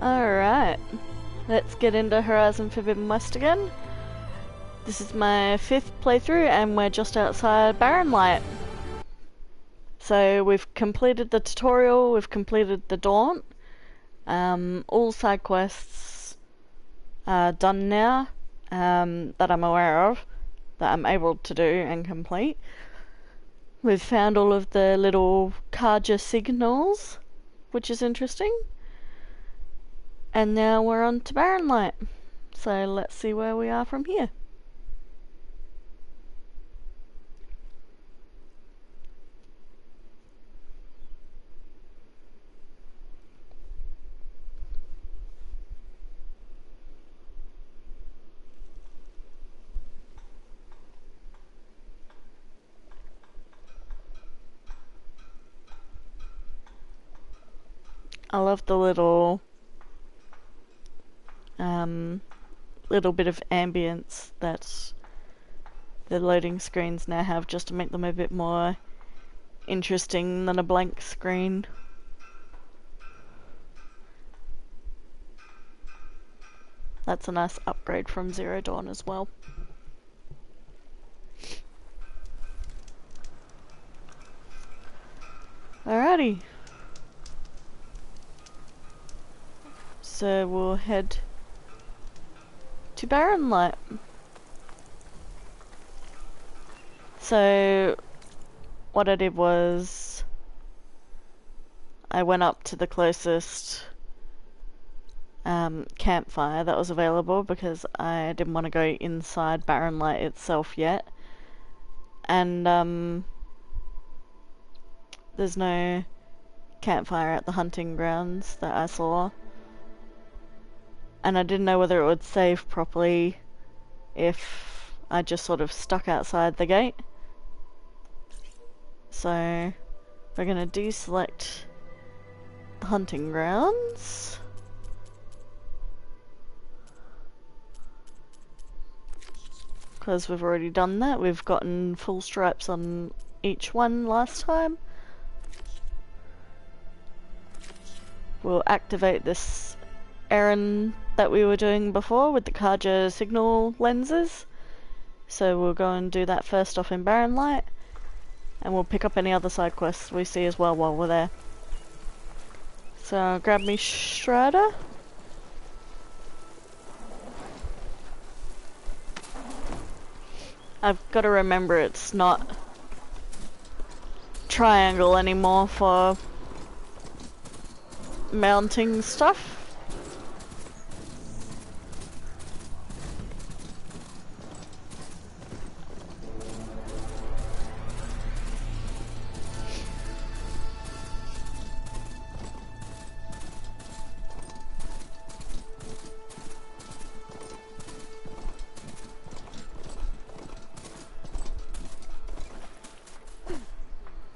Alright, let's get into Horizon Forbidden West again. This is my 5th playthrough and we're just outside Barren Light. So we've completed the tutorial, we've completed the Daunt. All side quests are done now, that I'm aware of, that I'm able to do and complete. We've found all of the little Karja signals, which is interesting. And now we're on to Barren Light. So let's see where we are from here. I love the little bit of ambience that the loading screens now have, just to make them a bit more interesting than a blank screen. That's a nice upgrade from Zero Dawn as well. Alrighty. So we'll head to Barren Light. So what I did was I went up to the closest campfire that was available because I didn't want to go inside Barren Light itself yet. And there's no campfire at the hunting grounds that I saw. And I didn't know whether it would save properly if I just sort of stuck outside the gate. So we're going to deselect the hunting grounds. Because we've already done that. We've gotten full stripes on each one last time. We'll activate this errand that we were doing before with the Karja signal lenses. So we'll go and do that first off in Barren Light, and we'll pick up any other side quests we see as well while we're there. So I'll grab me Strider. I've got to remember it's not triangle anymore for mounting stuff.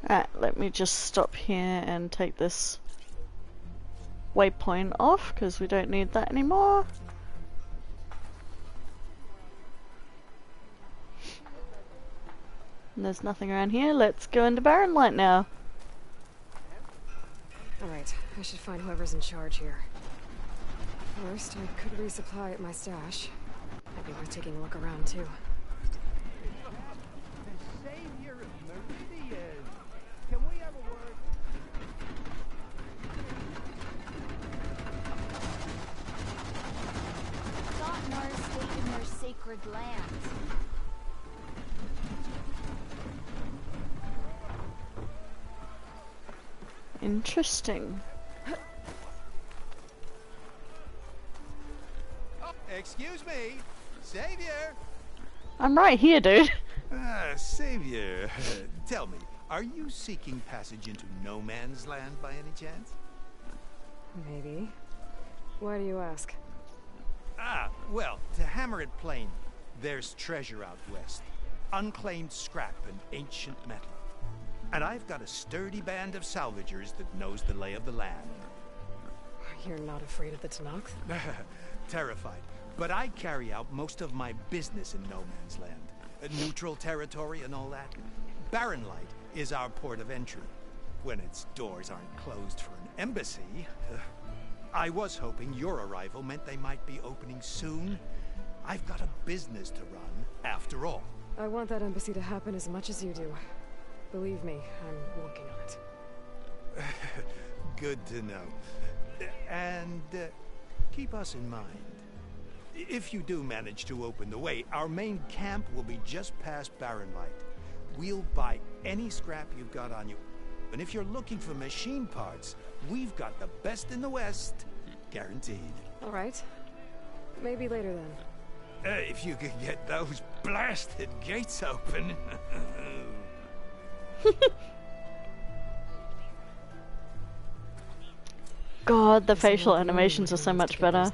Alright, let me just stop here and take this waypoint off because we don't need that anymore. And there's nothing around here. Let's go into Barren Light now. Alright, I should find whoever's in charge here. First, I could resupply at my stash. Might be worth taking a look around too. Sacred lands. Interesting. Oh, excuse me, Savior. I'm right here, dude. Savior, tell me, are you seeking passage into no man's land by any chance? Maybe. Why do you ask? Well, to hammer it plain, there's treasure out west. Unclaimed scrap and ancient metal. And I've got a sturdy band of salvagers that knows the lay of the land. You're not afraid of the Tanakh? Terrified. But I carry out most of my business in no man's land. Neutral territory and all that. Barren Light is our port of entry. When its doors aren't closed for an embassy. I was hoping your arrival meant they might be opening soon. I've got a business to run, after all. I want that embassy to happen as much as you do. Believe me, I'm working on it. Good to know. And keep us in mind. If you do manage to open the way, our main camp will be just past Barren Light. We'll buy any scrap you've got on you. And if you're looking for machine parts, we've got the best in the West. Guaranteed. All right. Maybe later then. If you could get those blasted gates open. God, the facial animations are so much better.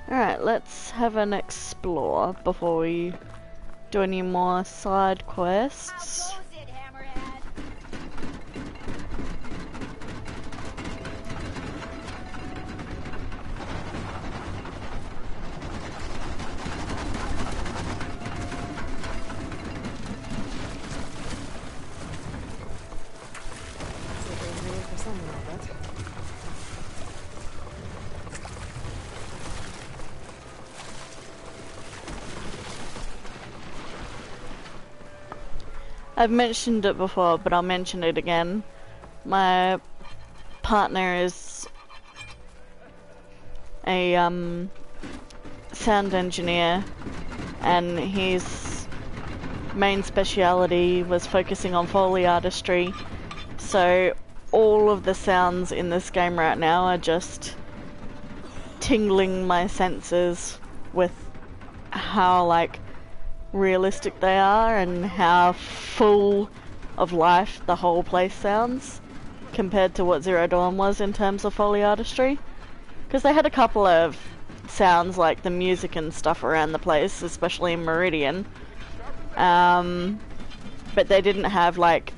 Alright, let's have an explore before we do any more side quests. I've mentioned it before, but I'll mention it again. My partner is a sound engineer, and his main speciality was focusing on Foley artistry. So all of the sounds in this game right now are just tingling my senses with how like realistic they are and how full of life the whole place sounds compared to what Zero Dawn was in terms of Foley artistry. Because they had a couple of sounds like the music and stuff around the place, especially in Meridian, but they didn't have like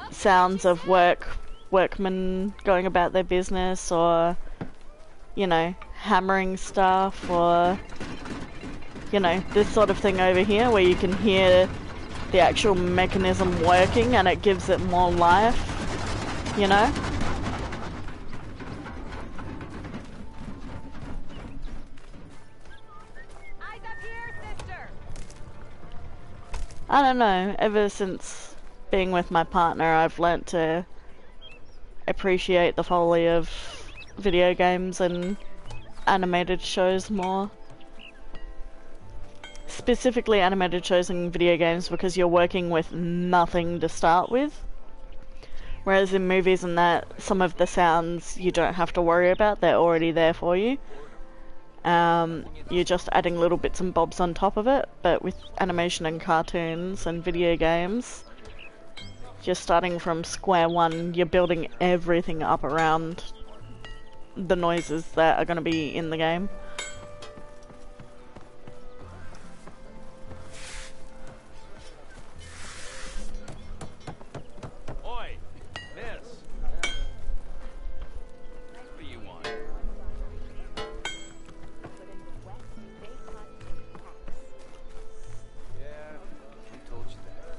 sounds of workmen going about their business, or you know, hammering stuff, or you know, this sort of thing over here where you can hear the actual mechanism working and it gives it more life, you know? Eyes up here, sister. I don't know, ever since being with my partner, I've learnt to appreciate the foley of video games and animated shows more. Specifically animated shows and video games, because you're working with nothing to start with. Whereas in movies and that, some of the sounds you don't have to worry about, they're already there for you. You're just adding little bits and bobs on top of it, but with animation and cartoons and video games, you're starting from square one, you're building everything up around the noises that are going to be in the game.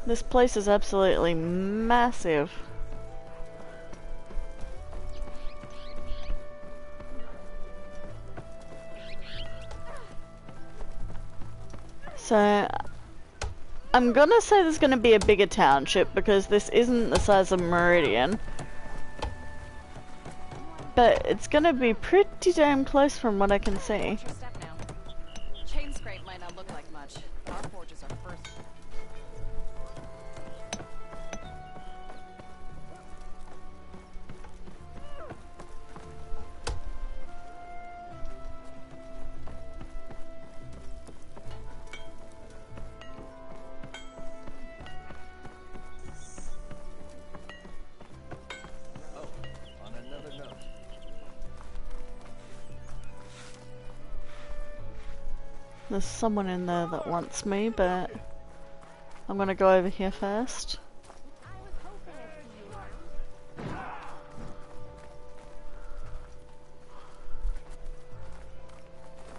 This place is absolutely massive. So, I'm gonna say there's gonna be a bigger township because this isn't the size of Meridian. But it's gonna be pretty damn close from what I can see. Chain scrape might not look like much. Our forges are first. There's someone in there that wants me, but I'm gonna go over here first.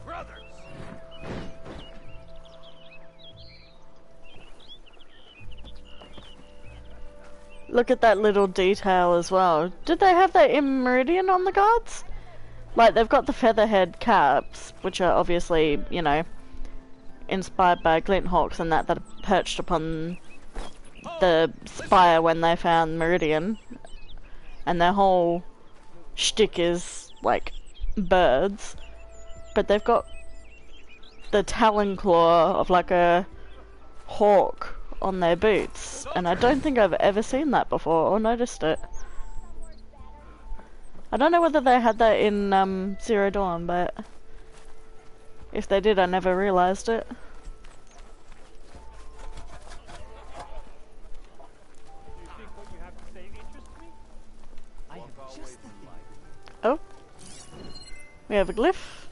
Brothers! Look at that little detail as well. Did they have that in Meridian on the guards? Like, they've got the featherhead caps, which are obviously, you know, inspired by glint hawks and that are perched upon the spire when they found Meridian. And their whole shtick is, like, birds. But they've got the talon claw of, like, a hawk on their boots. And I don't think I've ever seen that before or noticed it. I don't know whether they had that in Zero Dawn, but if they did, I never realised it. Oh, we have a glyph.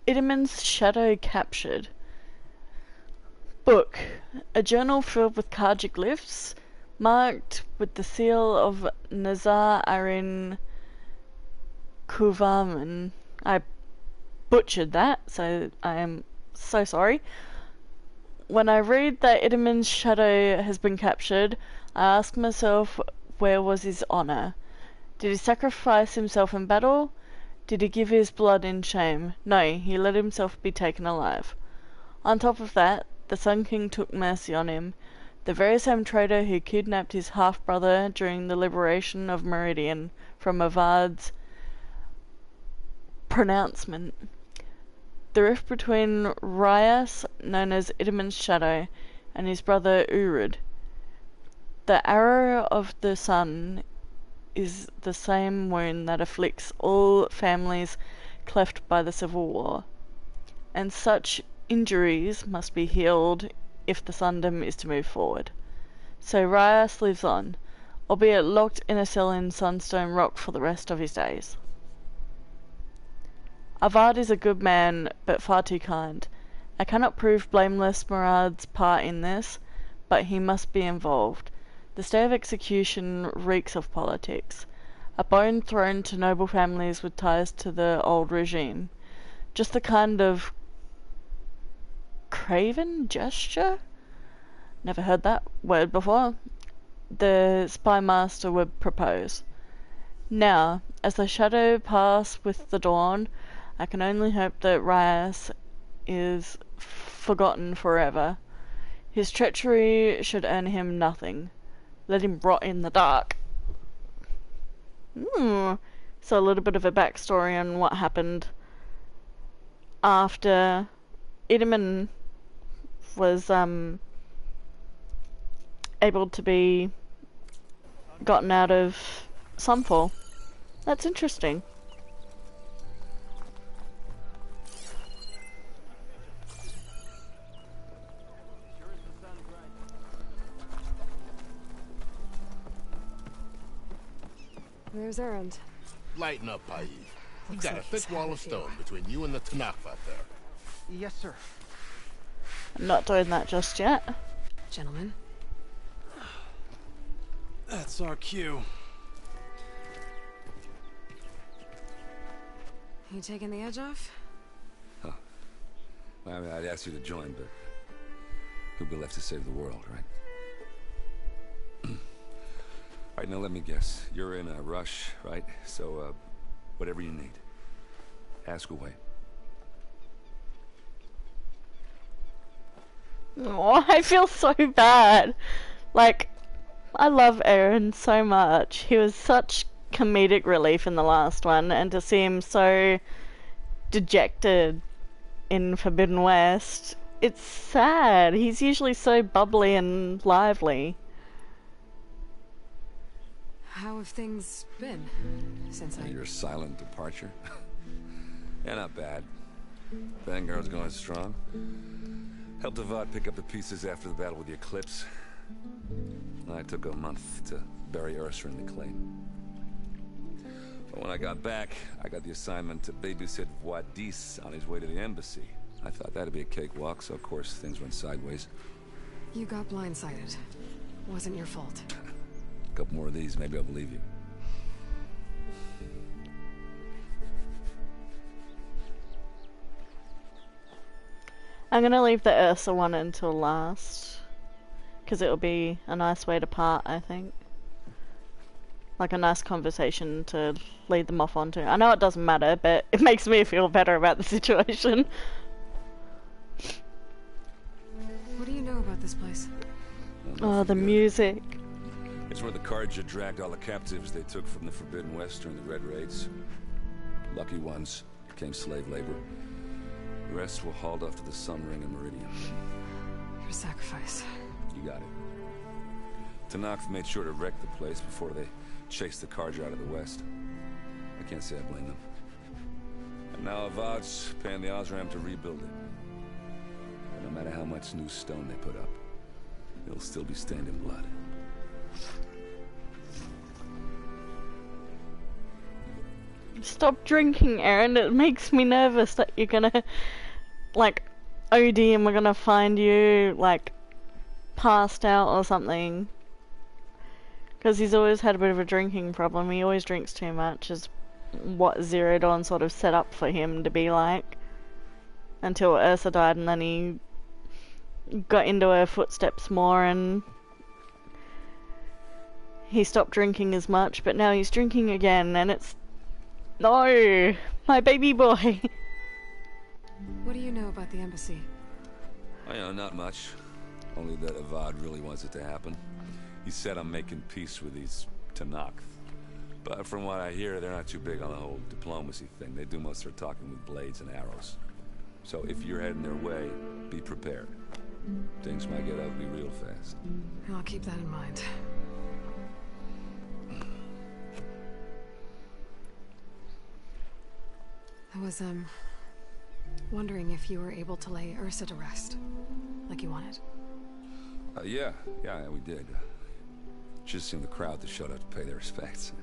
Idaman's shadow captured. Book. A journal filled with cartoglyphs, marked with the seal of Nazar Arin Kuvaman. I butchered that, so I am so sorry. When I read that Idaman's shadow has been captured, I ask myself, where was his honour? Did he sacrifice himself in battle? Did he give his blood in shame? No, he let himself be taken alive. On top of that, the Sun King took mercy on him, the very same traitor who kidnapped his half-brother during the liberation of Meridian from Avard's pronouncement. The rift between Ryas, known as Idaman's shadow, and his brother Urid. The arrow of the sun is the same wound that afflicts all families cleft by the civil war, and such injuries must be healed if the Sundom is to move forward. So Ryas lives on, albeit locked in a cell in Sunstone Rock for the rest of his days. Avad is a good man, but far too kind. I cannot prove blameless Murad's part in this, but he must be involved. The stay of execution reeks of politics. A bone thrown to noble families with ties to the old regime. Just the kind of craven gesture? Never heard that word before. The spy master would propose. Now, as the shadow pass with the dawn, I can only hope that Ryas is forgotten forever. His treachery should earn him nothing. Let him rot in the dark. So a little bit of a backstory on what happened after Idaman was able to be gotten out of Sunfall. That's interesting. There's Erend. Lighten up, Paiv. You Looks got like a he's thick wall had of a few. stone between you and the Tanakh out there. Yes, sir. I'm not doing that just yet. Gentlemen. That's our cue. You taking the edge off? Well, I mean, I'd ask you to join, but who'd be left to save the world, right? All right, now let me guess. You're in a rush, right? So, whatever you need, ask away. Oh, I feel so bad. Like, I love Aaron so much. He was such comedic relief in the last one, and to see him so dejected in Forbidden West, it's sad. He's usually so bubbly and lively. How have things been since I... Your silent departure? Yeah, not bad. Vanguard's going strong. Helped Avad pick up the pieces after the battle with the Eclipse. I took a month to bury Ursa in the claim. But when I got back, I got the assignment to babysit Wadis on his way to the embassy. I thought that'd be a cakewalk, so of course things went sideways. You got blindsided. Wasn't your fault. A couple more of these, maybe I'll believe you. I'm gonna leave the Ursa one until last. Because it'll be a nice way to part, I think. Like a nice conversation to lead them off onto. I know it doesn't matter, but it makes me feel better about the situation. What do you know about this place? Oh, the music. It's where the Carja dragged all the captives they took from the Forbidden West during the Red Raids. Lucky ones became slave labor. The rest were hauled off to the Sun Ring and Meridian. Your sacrifice. You got it. Tanakh made sure to wreck the place before they chased the Carja out of the West. I can't say I blame them. And now Avad's paying the Osram to rebuild it. And no matter how much new stone they put up, it'll still be stained in blood. Stop drinking, Aaron. It makes me nervous that you're gonna, like, OD and we're gonna find you, like, passed out or something. Because he's always had a bit of a drinking problem. He always drinks too much, is what Zero Dawn sort of set up for him to be like. Until Ursa died, and then he got into her footsteps more and he stopped drinking as much, but now he's drinking again, and it's... No! My baby boy! What do you know about the embassy? I know, not much. Only that Avad really wants it to happen. He said I'm making peace with these Tanakh. But from what I hear, they're not too big on the whole diplomacy thing. They do most of their talking with blades and arrows. So if you're heading their way, be prepared. Things might get ugly real fast. I'll keep that in mind. I was, wondering if you were able to lay Ursa to rest, like you wanted. Yeah, we did. Just seemed the crowd that showed up to pay their respects.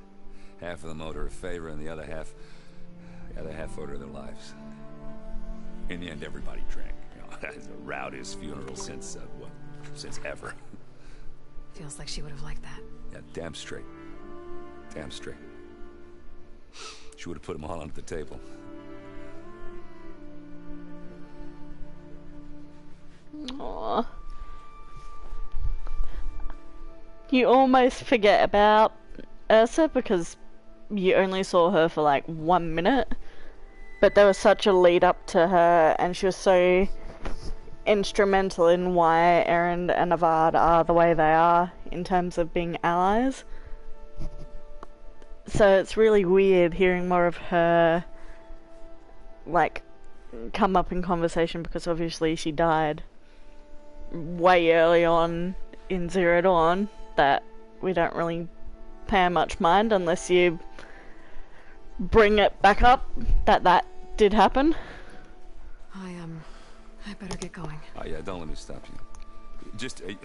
Half of them owed her a favor, and the other half owed her their lives. In the end, everybody drank. You know, it's the rowdiest funeral since ever. Feels like she would have liked that. Yeah, damn straight. Damn straight. She would have put them all onto the table. Aww. You almost forget about Ursa because you only saw her for like 1 minute, but there was such a lead up to her, and she was so instrumental in why Erend and Avad are the way they are in terms of being allies. So it's really weird hearing more of her like come up in conversation, because obviously she died way early on in Zero Dawn, that we don't really pay much mind unless you bring it back up that did happen. I better get going. Oh yeah, don't let me stop you. Just, are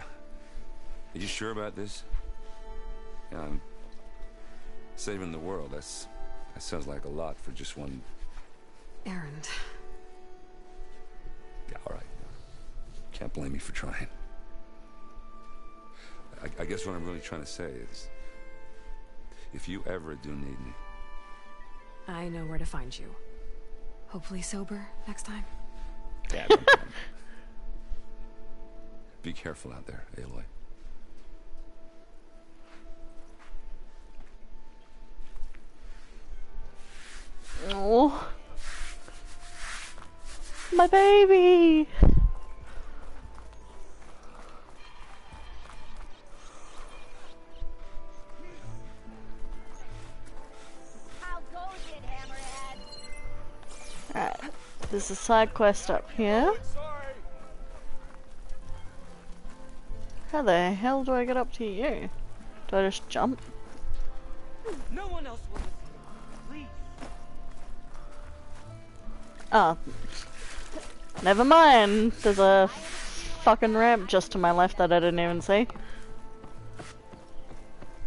you sure about this? Yeah, I'm saving the world. That sounds like a lot for just one. Erend. Yeah, all right. Can't blame me for trying. I guess what I'm really trying to say is, if you ever do need me, I know where to find you. Hopefully sober next time. yeah, no problem. Be careful out there, Aloy. Oh, my baby. Alright, there's a side quest up here. How the hell do I get up to you? Do I just jump? No one else will listen. Please. Oh. Never mind. There's a fucking ramp just to my left that I didn't even see.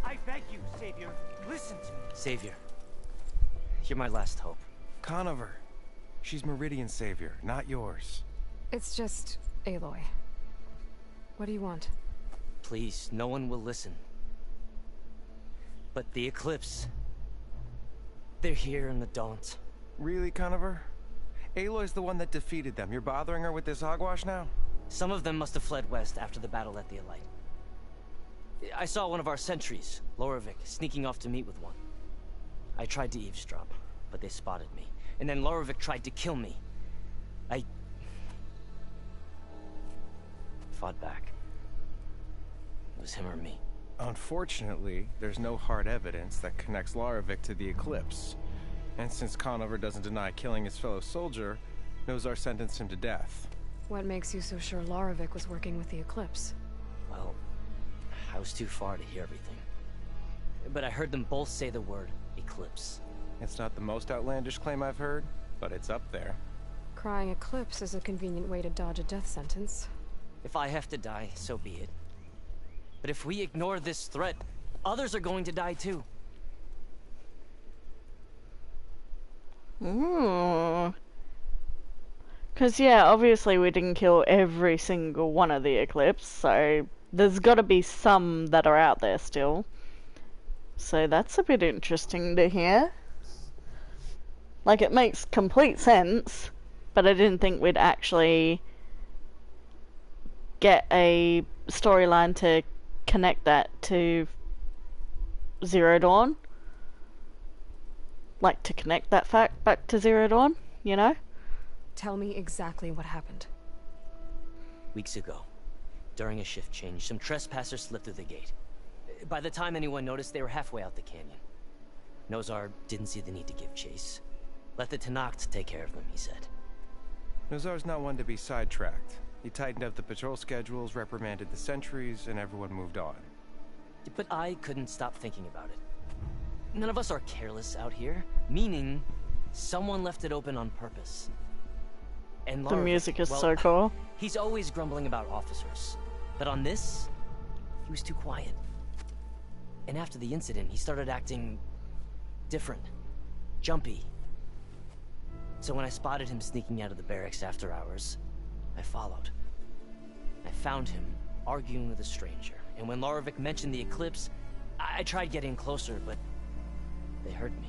I beg you, Savior. Listen to me. Savior. You're my last hope. Conover. She's Meridian's savior, not yours. It's just Aloy. What do you want? Please, no one will listen. But the Eclipse... they're here in the Daunt. Really, Conover? Aloy's the one that defeated them. You're bothering her with this hogwash now? Some of them must have fled west after the battle at the Elite. I saw one of our sentries, Lorovic, sneaking off to meet with one. I tried to eavesdrop, but they spotted me. And then Lorovic tried to kill me. I fought back. It was him or me. Unfortunately, there's no hard evidence that connects Lorovic to the Eclipse. And since Conover doesn't deny killing his fellow soldier, Nozar sentenced him to death. What makes you so sure Lorovic was working with the Eclipse? Well, I was too far to hear everything. But I heard them both say the word Eclipse. It's not the most outlandish claim I've heard, but it's up there. Crying Eclipse is a convenient way to dodge a death sentence. If I have to die, so be it. But if we ignore this threat, others are going to die too. Ooh. Because, yeah, obviously we didn't kill every single one of the Eclipse, so there's got to be some that are out there still. So that's a bit interesting to hear. Like, it makes complete sense, but I didn't think we'd actually get a storyline to connect that to Zero Dawn. Like, to connect that fact back to Zero Dawn, you know? Tell me exactly what happened. Weeks ago, during a shift change, some trespassers slipped through the gate. By the time anyone noticed, they were halfway out the canyon. Nozar didn't see the need to give chase. Let the Tenakth take care of them, he said. Nozar's not one to be sidetracked. He tightened up the patrol schedules, reprimanded the sentries, and everyone moved on. But I couldn't stop thinking about it. None of us are careless out here, meaning someone left it open on purpose. And The Lorovic, music is well, so cool. He's always grumbling about officers. But on this, he was too quiet. And after the incident, he started acting different. Jumpy. So when I spotted him sneaking out of the barracks after hours, I followed. I found him arguing with a stranger. And when Lorovic mentioned the Eclipse, I tried getting closer, but they heard me.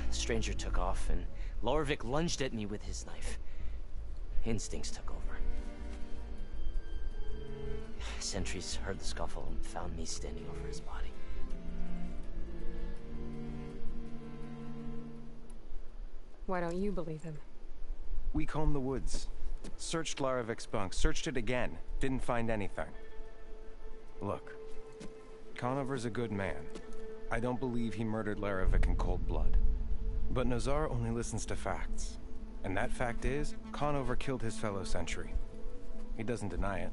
The stranger took off, and Lorovic lunged at me with his knife. Instincts took over. Sentries heard the scuffle and found me standing over his body. Why don't you believe him? We combed the woods. Searched Larovic's bunk, searched it again. Didn't find anything. Look, Conover's a good man. I don't believe he murdered Larovic in cold blood. But Nozar only listens to facts. And that fact is, Conover killed his fellow sentry. He doesn't deny it,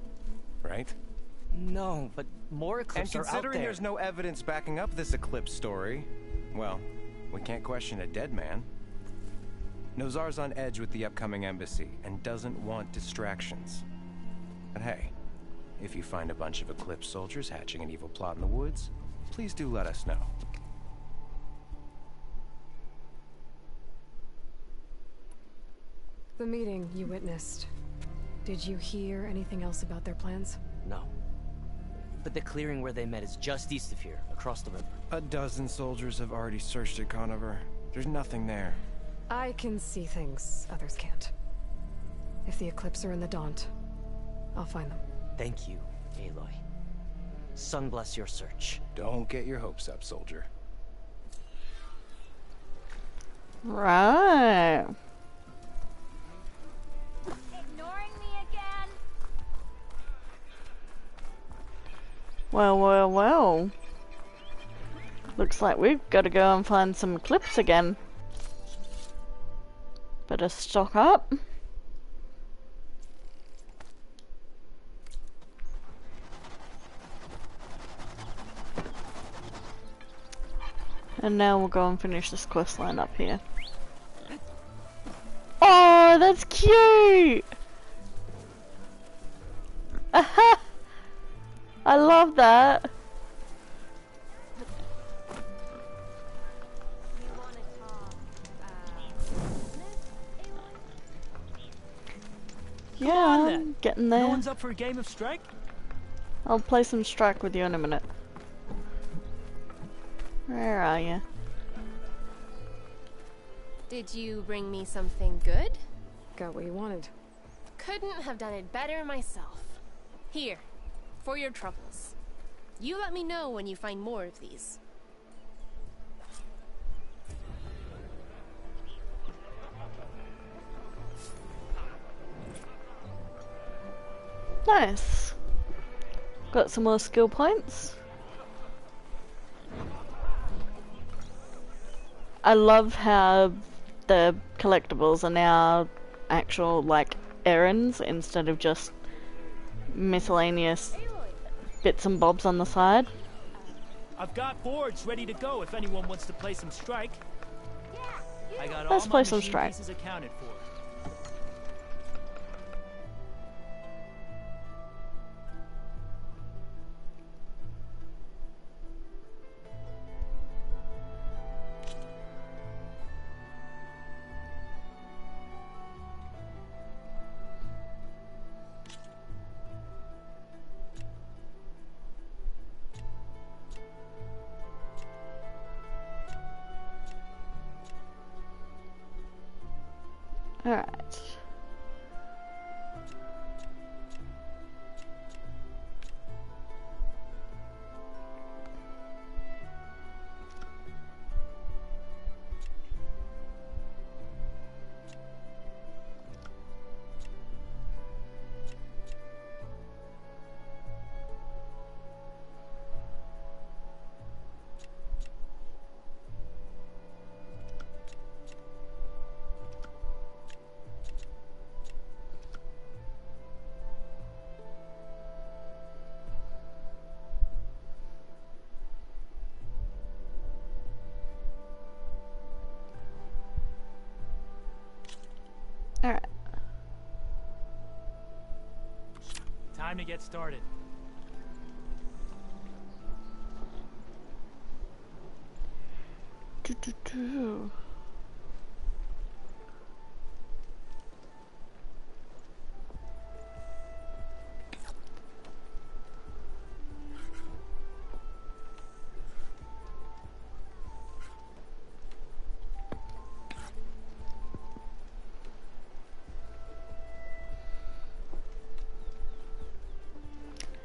right? No, but more Eclipse are out there. And considering there's no evidence backing up this Eclipse story, well, we can't question a dead man. Nozar's on edge with the upcoming embassy and doesn't want distractions. But hey, if you find a bunch of Eclipse soldiers hatching an evil plot in the woods, please do let us know. The meeting you witnessed. Did you hear anything else about their plans? No. But the clearing where they met is just east of here, across the river. A dozen soldiers have already searched it, Conover. There's nothing there. I can see things others can't. If the Eclipse are in the Daunt, I'll find them. Thank you, Aloy. Sun bless your search. Don't get your hopes up, soldier. Right. Ignoring me again? Well, well, well. Looks like we've got to go and find some Eclipse again. Better stock up. And now we'll go and finish this quest line up here. Oh, that's cute! Aha! I love that. Yeah, I'm getting there. No one's up for a game of strike? I'll play some strike with you in a minute. Where are you? Did you bring me something good? Got what you wanted. Couldn't have done it better myself. Here, for your troubles. You let me know when you find more of these. Nice. Got some more skill points. I love how the collectibles are now actual, like, errands instead of just miscellaneous bits and bobs on the side. I've got boards ready to go if anyone wants to play some Strike. I got Let's all play my some machine Strike. pieces accounted for. Alright. Alright. Time to get started. Do.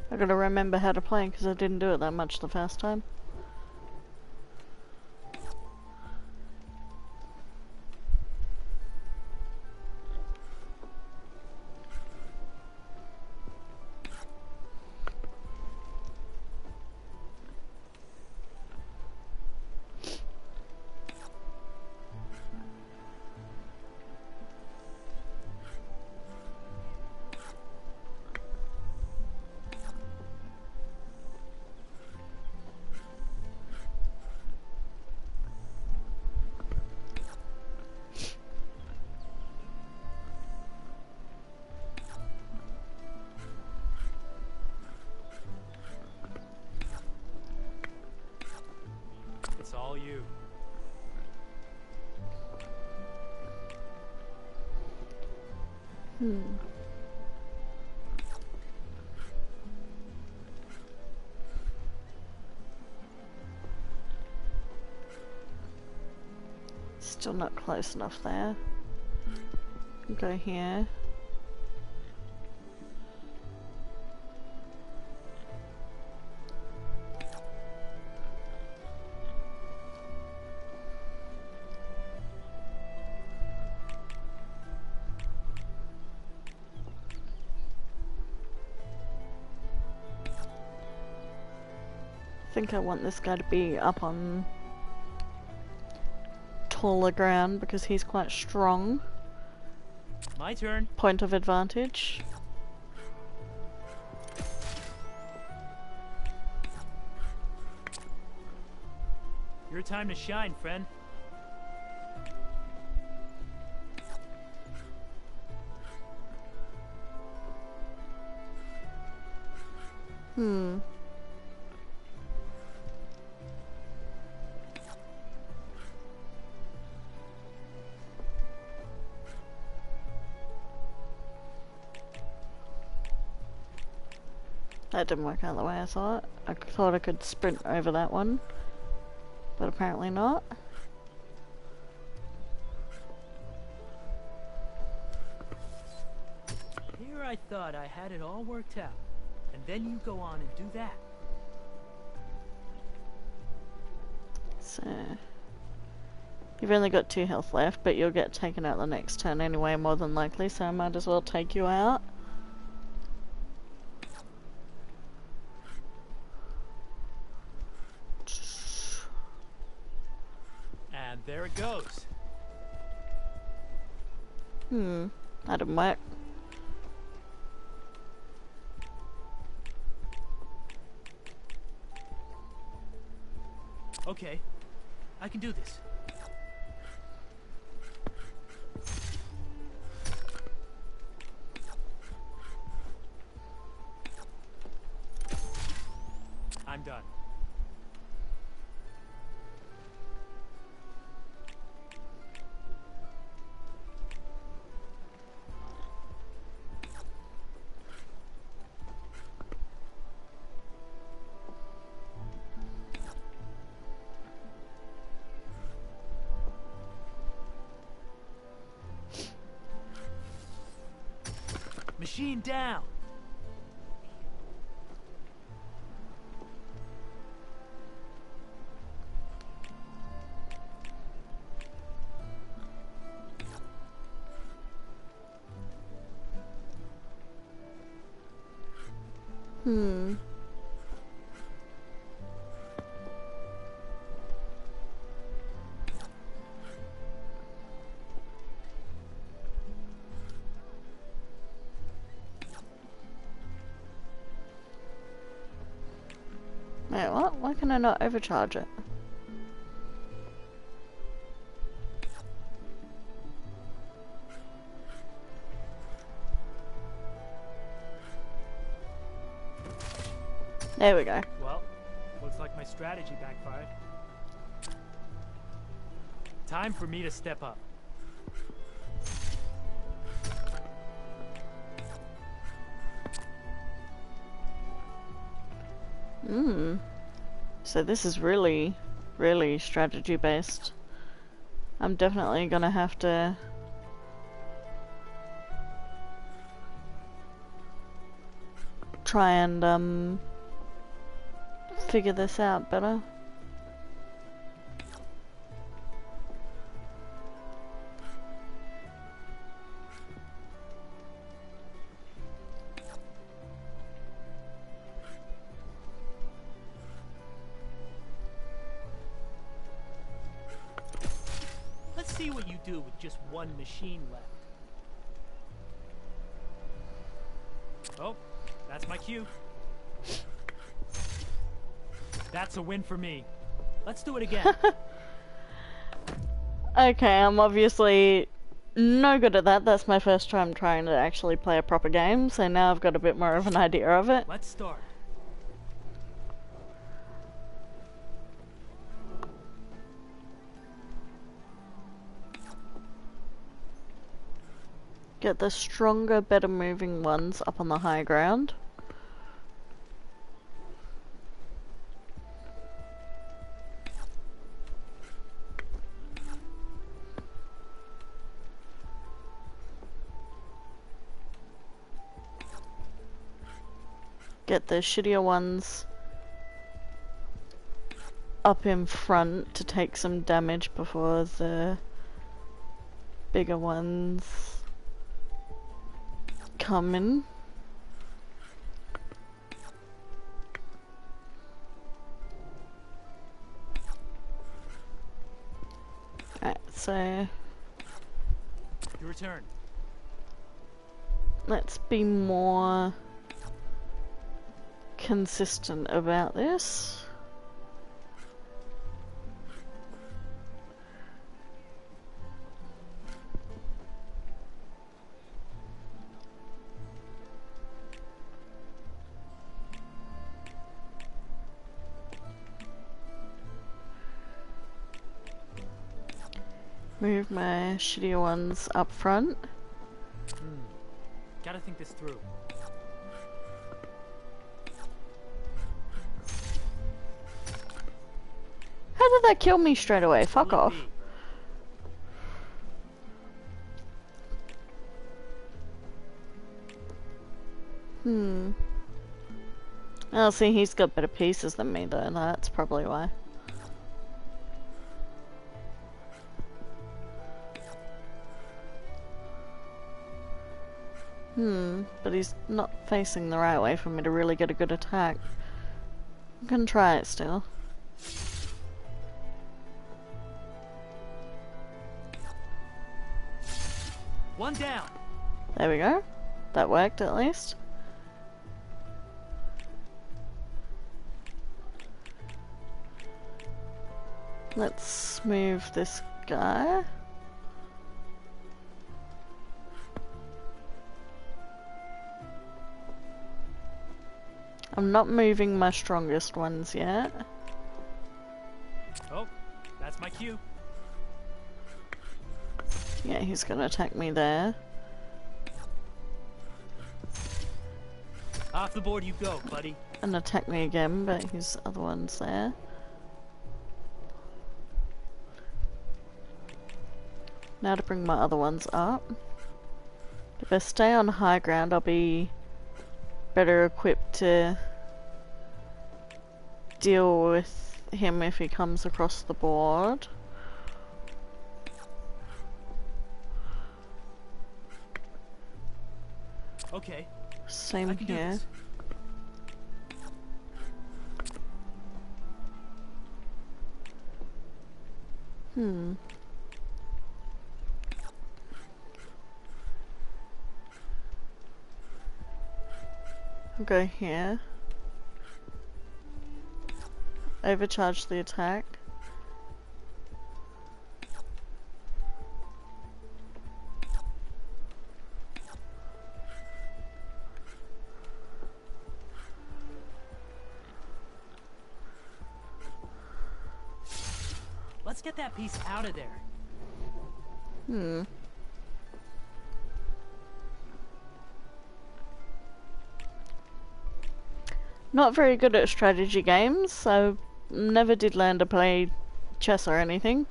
I gotta remember how to play because I didn't do it that much the first time. It's all you. Still not close enough there. Go here. I think I want this guy to be up on taller ground because he's quite strong. My turn. Point of advantage. Your time to shine, friend. That didn't work out the way I thought. I thought I could sprint over that one, but apparently not. I thought I had it all worked out. And then you go on and do that. So... You've only got 2 health left, but you'll get taken out the next turn anyway, more than likely, so I might as well take you out. And there it goes. That didn't work. Okay, I can do this. I'm done. Machine down. Wait, what? Why can I not overcharge it? There we go. Well, looks like my strategy backfired. Time for me to step up. So this is really, really strategy based. I'm definitely gonna have to try and figure this out better. Let's see what you do with just one machine left. Oh, that's my cue. That's a win for me. Let's do it again. Okay, I'm obviously no good at that. That's my first time trying to actually play a proper game, so now I've got a bit more of an idea of it. Let's start. Get the stronger, better moving ones up on the high ground. Get the shittier ones up in front to take some damage before the bigger ones come in. Alright, so Your turn. let's be more consistent about this. Move my shittier ones up front. Gotta think this through. How did that kill me straight away? Fuck off. Oh, see, he's got better pieces than me, though. That's probably why. But he's not facing the right way for me to really get a good attack. I'm gonna try it still. One down. There we go. That worked at least. Let's move this guy. I'm not moving my strongest ones yet. Oh, that's my cue. Yeah, he's gonna attack me there. Off the board you go, buddy. And attack me again, but his other one's there. Now to bring my other ones up. If I stay on high ground, I'll be better equipped to deal with him if he comes across the board. Okay. Same I can do here. this. I'll go here. Overcharge the attack. Let's get that piece out of there. Not very good at strategy games, so never did learn to play chess or anything.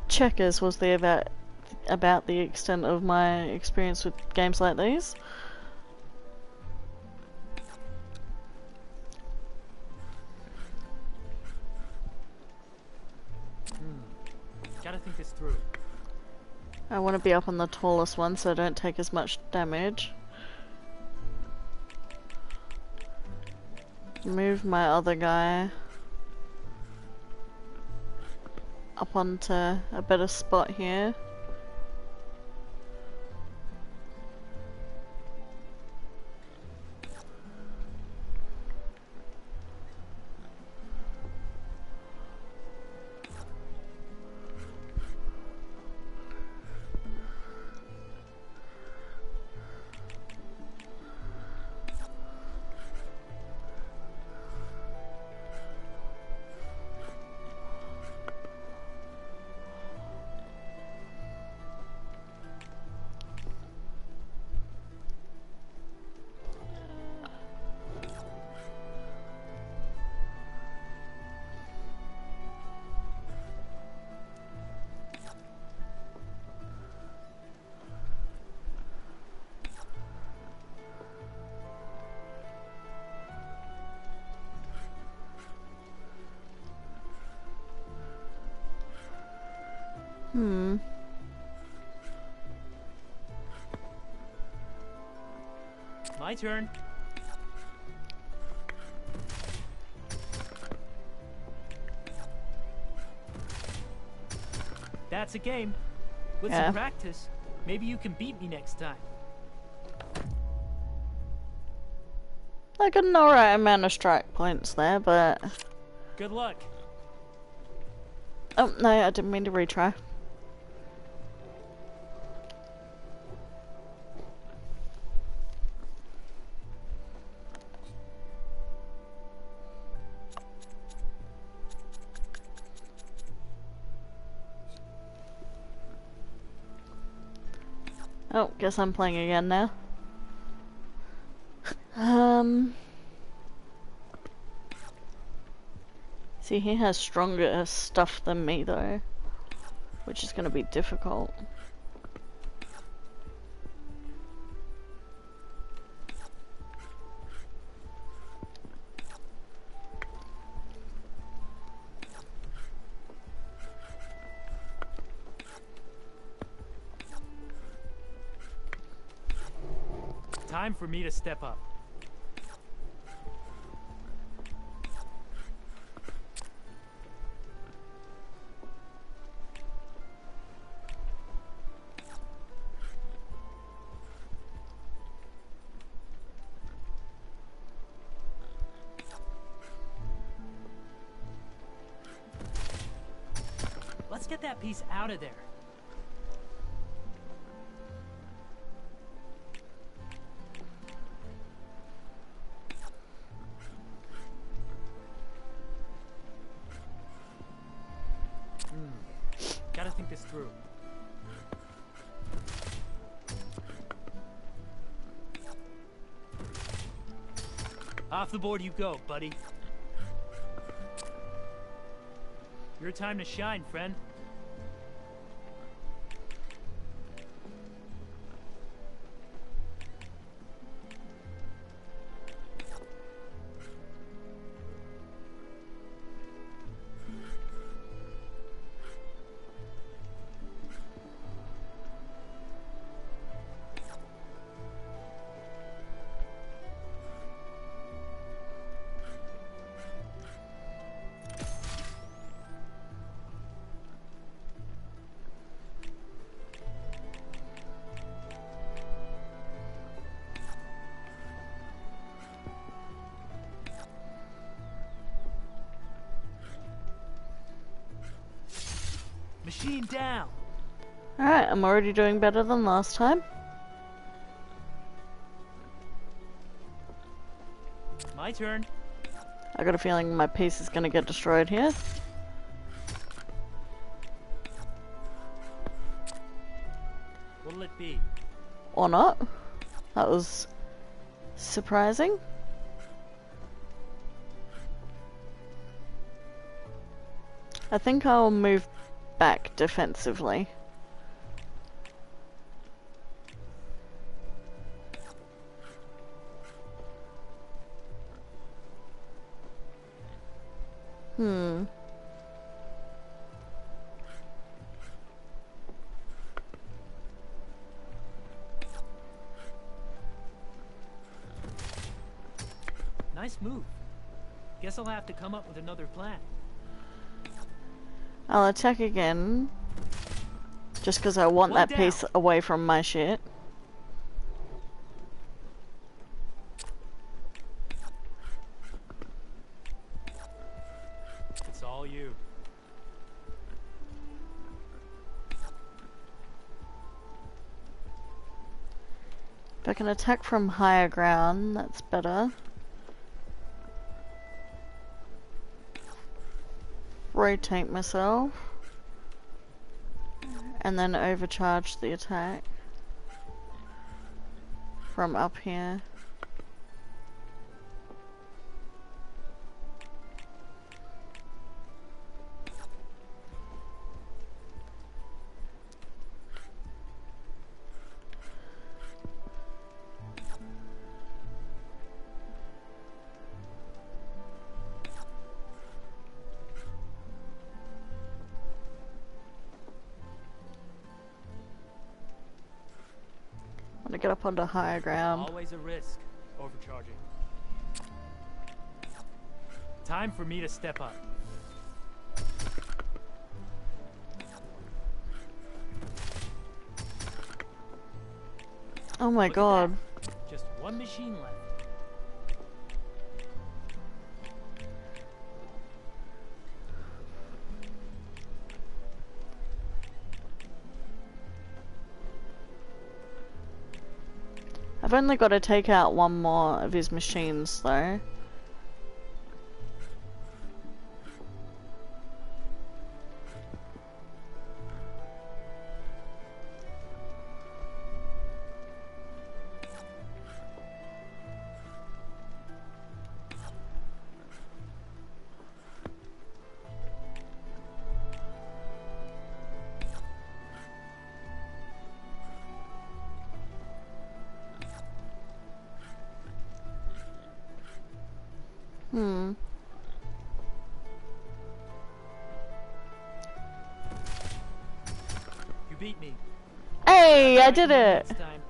Checkers was the about the extent of my experience with games like these. Gotta think this through. I want to be up on the tallest one so I don't take as much damage. Move my other guy up onto a better spot here. My turn. That's a game. With Yeah. some practice, maybe you can beat me next time. I got an alright amount of strike points there, but... Good luck. Oh, no, I didn't mean to retry. Oh, guess I'm playing again now. See, he has stronger stuff than me though, which is gonna be difficult. Time for me to step up. Let's get that piece out of there. Gotta think this through. Off the board you go, buddy. Your time to shine, friend. Machine down. Alright, I'm already doing better than last time. My turn. I got a feeling my piece is gonna get destroyed here. What'll it be? Or not. That was surprising. I think I'll move back defensively. Nice move. Guess I'll have to come up with another plan. I'll attack again. Just because I want One that down. piece away from my shit. It's all you. If I can attack from higher ground, that's better. Rotate myself. And then overcharge the attack. From up here. I'm gonna get up onto higher ground. Always a risk, overcharging. Time for me to step up. Oh my Look at god. that. Just one machine left. I've only got to take out one more of his machines though. You beat me. Hey, I did it! Next time.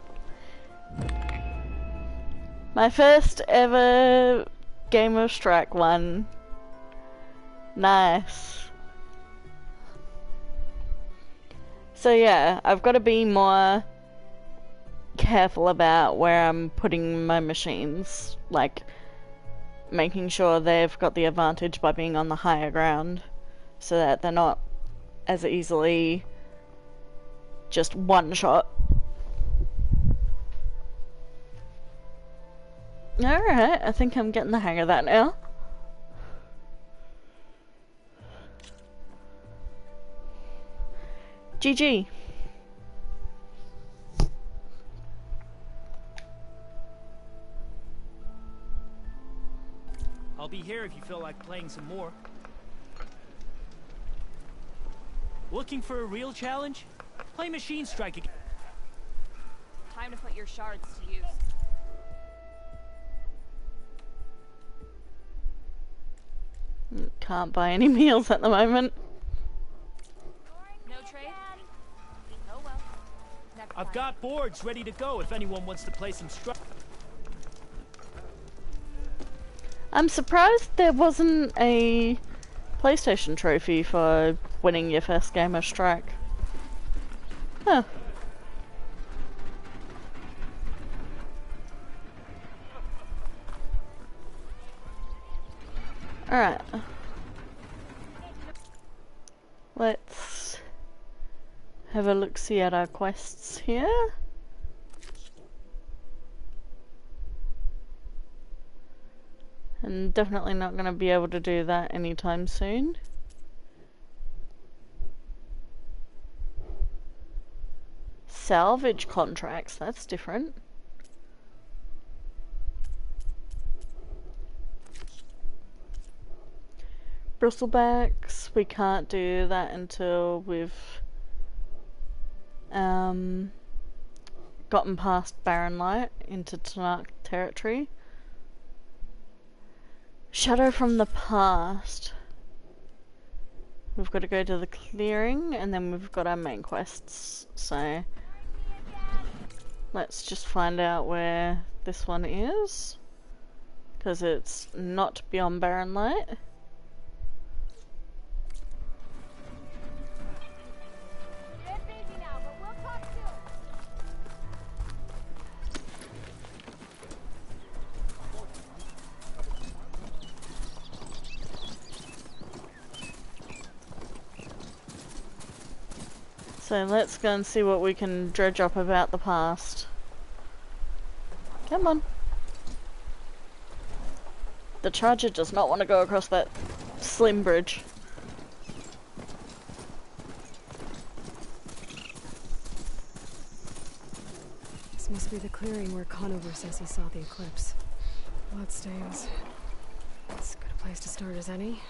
My first ever Game of Strike one. Nice. So yeah, I've got to be more careful about where I'm putting my machines, like making sure they've got the advantage by being on the higher ground so that they're not as easily just one shot. Alright, I think I'm getting the hang of that now. GG. I'll be here if you feel like playing some more. Looking for a real challenge? Play Machine Strike again. Time to put your shards to use. Can't buy any meals at the moment. No trade? Oh well. Next I've time. got boards ready to go if anyone wants to play some Strike. I'm surprised there wasn't a PlayStation trophy for winning your first game of Strike. Huh. Alright. Let's have a look-see at our quests here. And definitely not going to be able to do that anytime soon. Salvage contracts, that's different. Bristlebacks, we can't do that until we've gotten past Barren Light into Tanakh territory. Shadow from the Past. We've got to go to the clearing and then we've got our main quests. So let's just find out where this one is, because it's not beyond Barren Light. So let's go and see what we can dredge up about the past. Come on. The Charger does not want to go across that slim bridge. This must be the clearing where Conover says he saw the eclipse. Bloodstains. It's as good a place to start as any.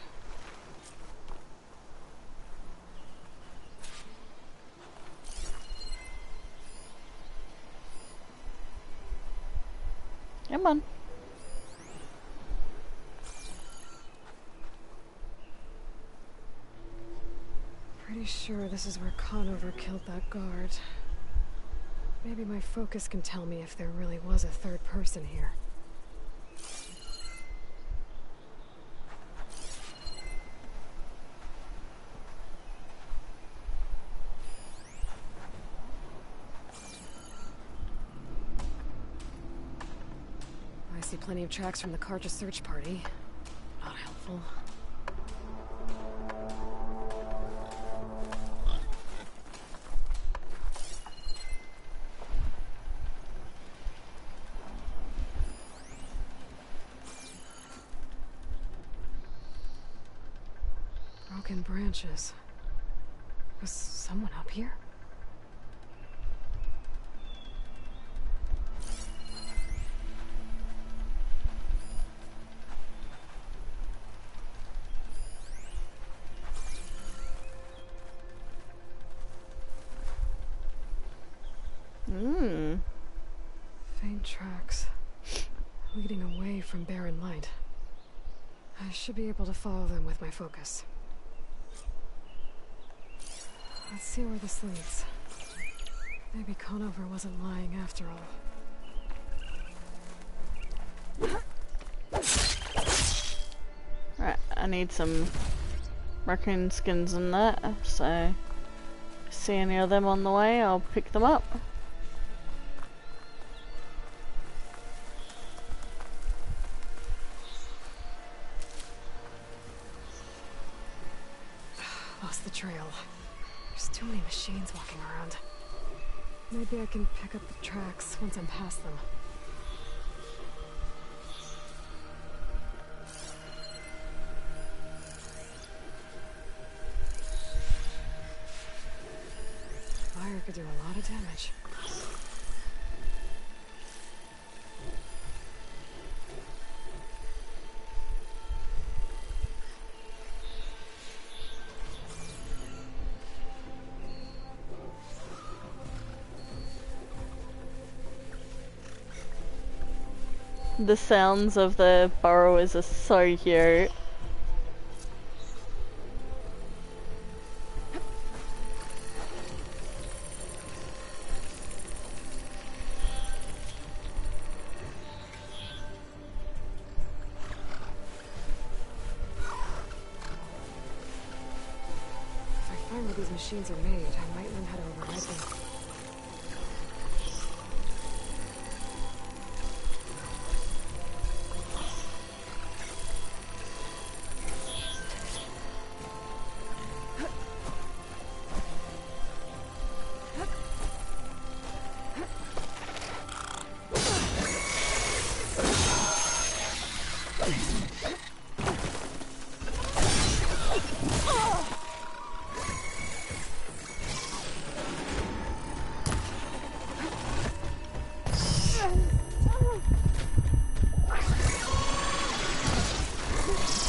Come on. Pretty sure this is where Conover killed that guard. Maybe my focus can tell me if there really was a third person here. I see plenty of tracks from the Karja search party. Not helpful. Broken branches. Was someone up here? Faint tracks leading away from Barren Light. I should be able to follow them with my focus. Let's see where this leads. Maybe Conover wasn't lying after all. Right, I need some raccoon skins and that, so see any of them on the way, I'll pick them up. Lost the trail. There's too many machines walking around. Maybe I can pick up the tracks once I'm past them. Fire could do a lot of damage. The sounds of the burrowers are so cute. If I find where these machines are made, I might learn how to override them.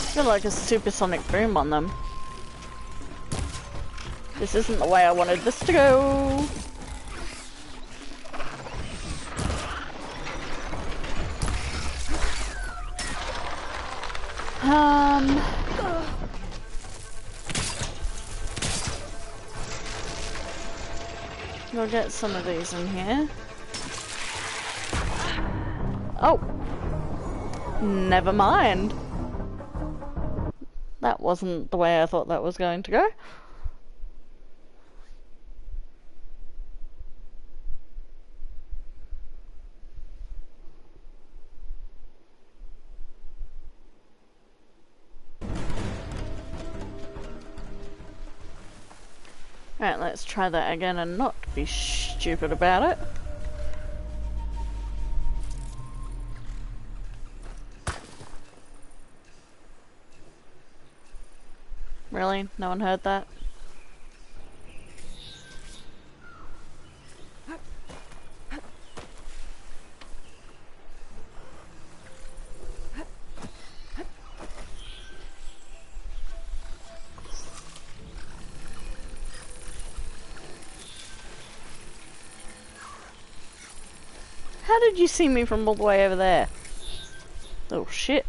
I feel like a supersonic boom on them. This isn't the way I wanted this to go. We'll get some of these in here. Oh! Never mind. That wasn't the way I thought that was going to go. Right, let's try that again and not be stupid about it. Really? No one heard that? How did you see me from all the way over there? Oh shit.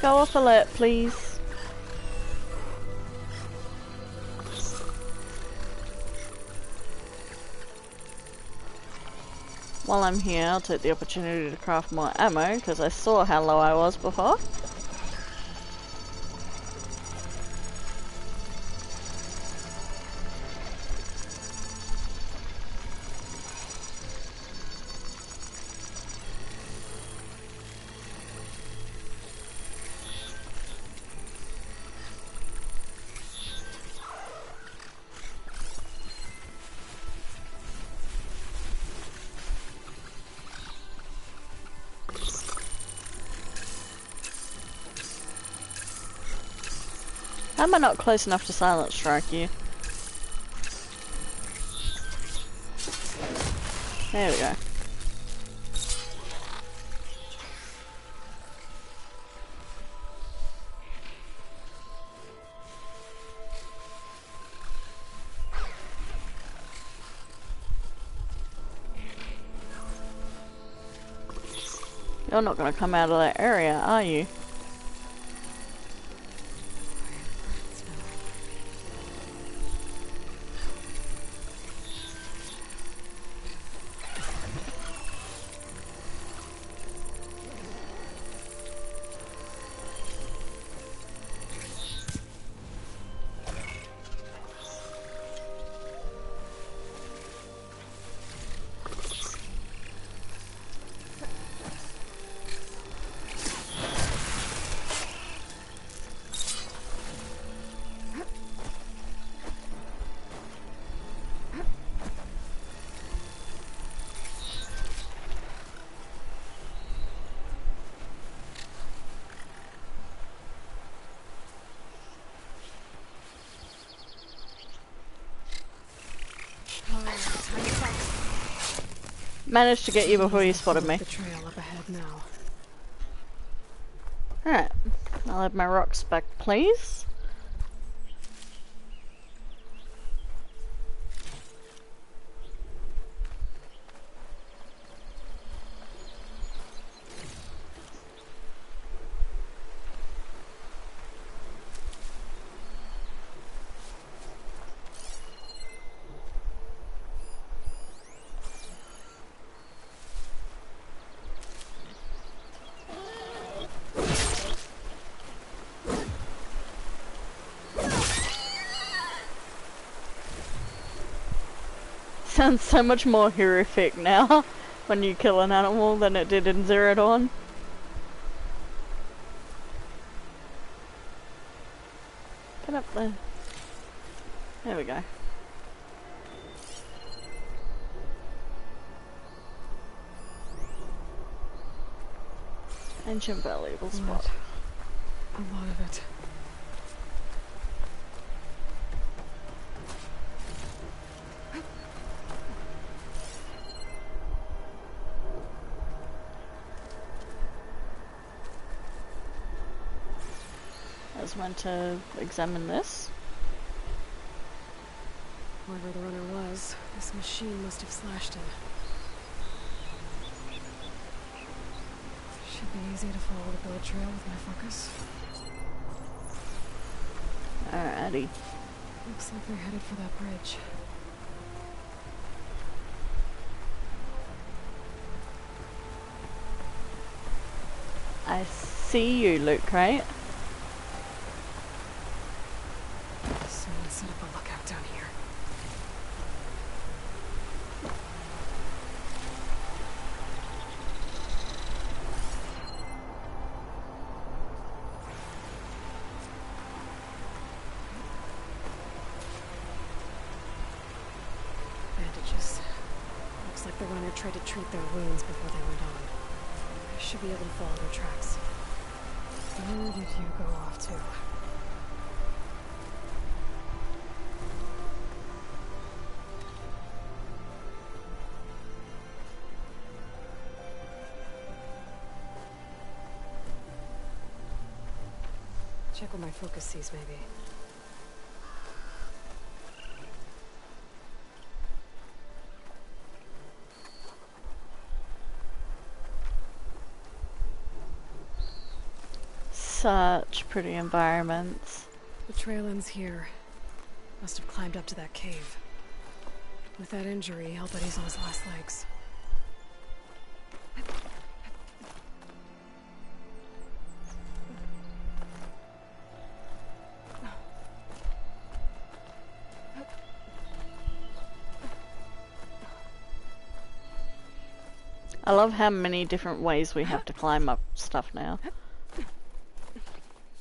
Go off alert, please. While I'm here, I'll take the opportunity to craft more ammo, because I saw how low I was before. How am I not close enough to silence strike you? There we go. You're not gonna come out of that area, are you? Managed to get you before you spotted me. The trail up ahead now. Alright, I'll have my rocks back, please. Sounds so much more horrific now when you kill an animal than it did in Zero Dawn. Get up there. There we go. Ancient valuable spot. A lot of it. I was meant to examine this. Whoever the runner was, this machine must have slashed him. Should be easy to follow the bullet trail with my focus. Alrighty. Looks like they're headed for that bridge. I see you, Luke, right? Someone set up a lookout down here. Bandages. Looks like the runner tried to treat their wounds before they went on. I should be able to follow their tracks. Where did you go off to? Check what my focus sees, maybe. Such pretty environments. The trail ends here. Must have climbed up to that cave. With that injury, I'll bet he's on his last legs. I love how many different ways we have to climb up stuff now.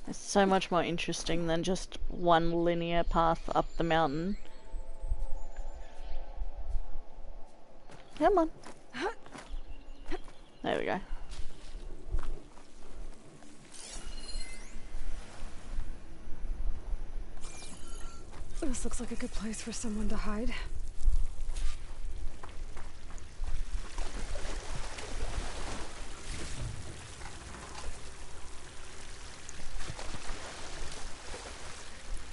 It's so much more interesting than just one linear path up the mountain. Come on. There we go. This looks like a good place for someone to hide.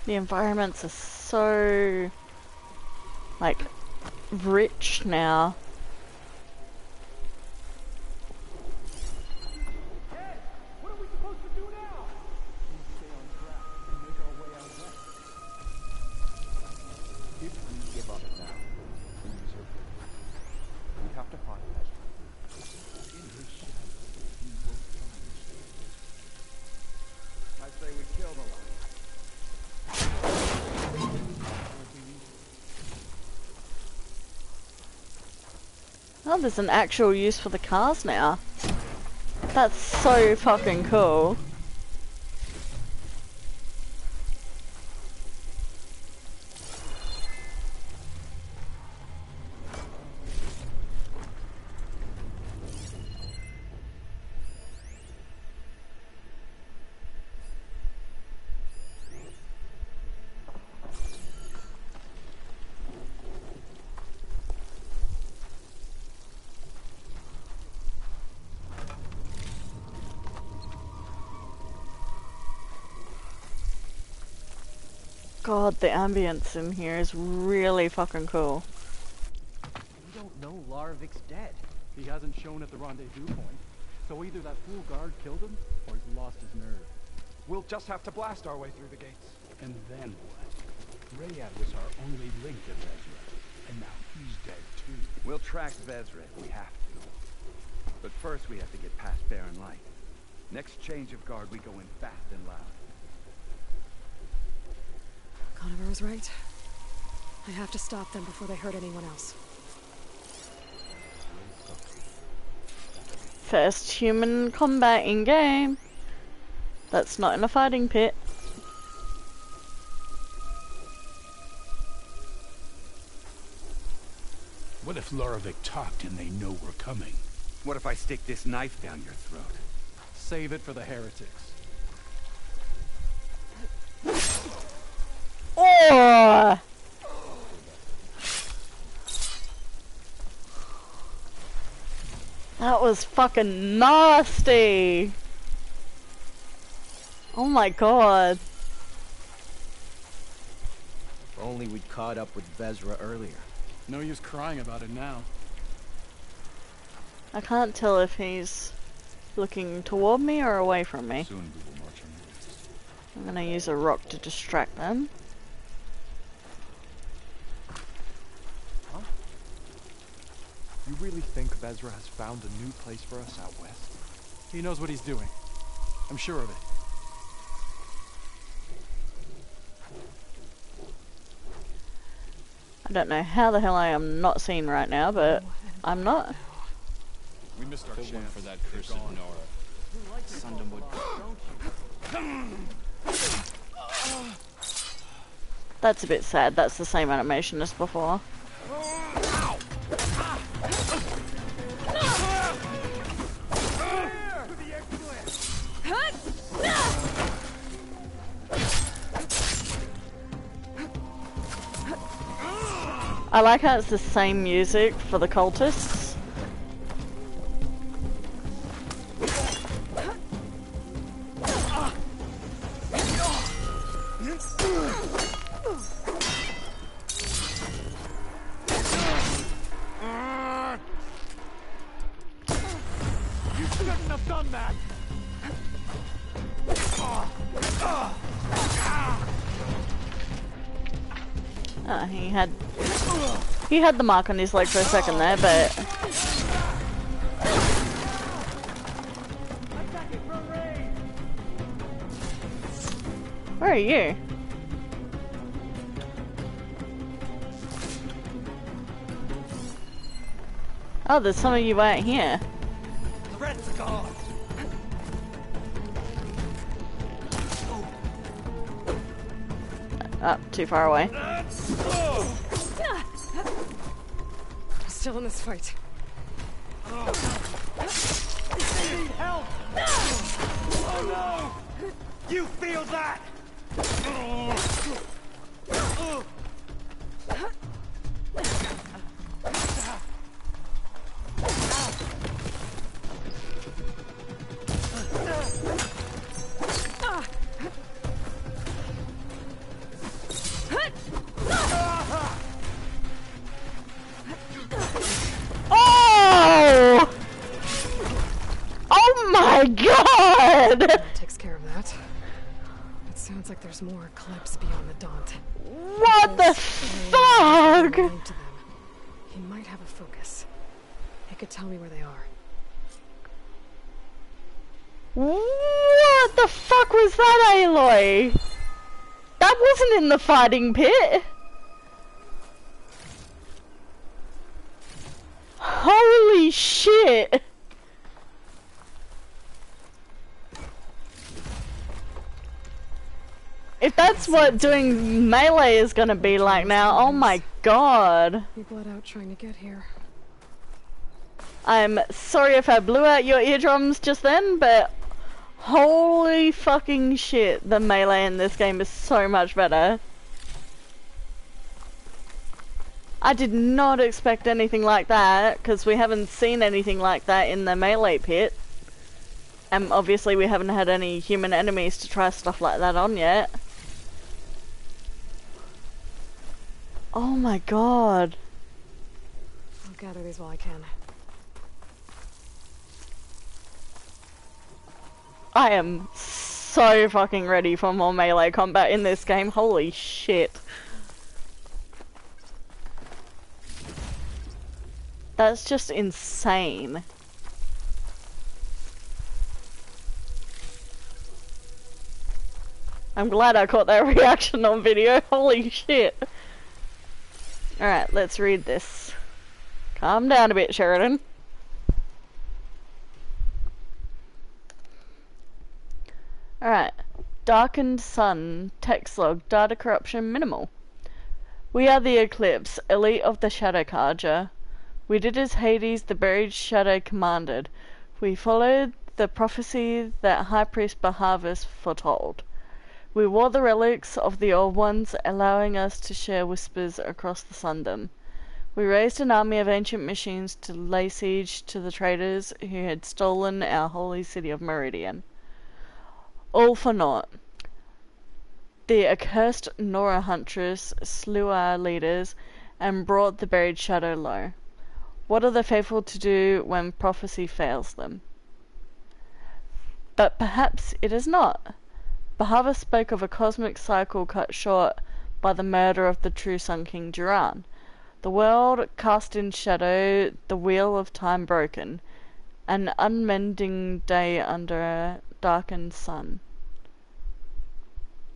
The environments are so, like, rich now. Oh, there's an actual use for the cars now. That's so fucking cool. God, the ambience in here is really fucking cool. We don't know Larvik's dead. He hasn't shown at the rendezvous point, so either that fool guard killed him, or he's lost his nerve. We'll just have to blast our way through the gates. And then what? Rayad was our only link to Vezra, and now he's dead too. We'll track Vezra if we have to. But first we have to get past Barren Light. Next change of guard, we go in fast and loud. Conover was right. I have to stop them before they hurt anyone else. First human combat in game. That's not in a fighting pit. What if Loravik talked and they know we're coming? What if I stick this knife down your throat? Save it for the heretics. Oh! That was fucking nasty! Oh my god. If only we'd caught up with Vezra earlier. No use crying about it now. I can't tell if he's looking toward me or away from me. Soon we will march on. I'm gonna use a rock to distract them. Huh? You really think Vezra has found a new place for us out west? He knows what he's doing. I'm sure of it. I don't know how the hell I am not seen right now, but I'm not. We missed our chance for that cursed Nora. Sundom would. That's a bit sad. That's the same animation as before. I like how it's the same music for the cultists. You shouldn't have done that! He had the mark on his leg for a second there, but where are you? Oh, there's some of you out here. The reds are gone! Oh, too far away. Still in this fight. They need help! Oh no! You feel that? Oh! Oh my god! That takes care of that. It sounds like there's more eclipse beyond the Daunt. What the fuck? He might have a focus. He could tell me where they are. What the fuck was that, Aloy? That wasn't in the fighting pit. Holy Holy shit! If that's what doing melee is gonna be like now, oh my god. We bled out trying to get here. I'm sorry if I blew out your eardrums just then, but holy fucking shit, the melee in this game is so much better. I did not expect anything like that, because we haven't seen anything like that in the melee pit. And obviously we haven't had any human enemies to try stuff like that on yet. Oh my god. I'll gather these while I can. I am so fucking ready for more melee combat in this game. Holy shit. That's just insane. I'm glad I caught that reaction on video. Holy shit. Alright, let's read this. Calm down a bit, Sheridan. Alright. Darkened Sun. Text log. Data corruption minimal. We are the Eclipse, elite of the Shadow Carja. We did as Hades, the buried Shadow, commanded. We followed the prophecy that High Priest Bahavas foretold. We wore the relics of the Old Ones, allowing us to share whispers across the Sundom. We raised an army of ancient machines to lay siege to the traitors who had stolen our holy city of Meridian. All for naught. The accursed Nora Huntress slew our leaders and brought the buried Shadow low. What are the faithful to do when prophecy fails them? But perhaps it is not. Bahava spoke of a cosmic cycle cut short by the murder of the true Sun King Duran. The world cast in shadow, the wheel of time broken, an unmending day under a darkened sun.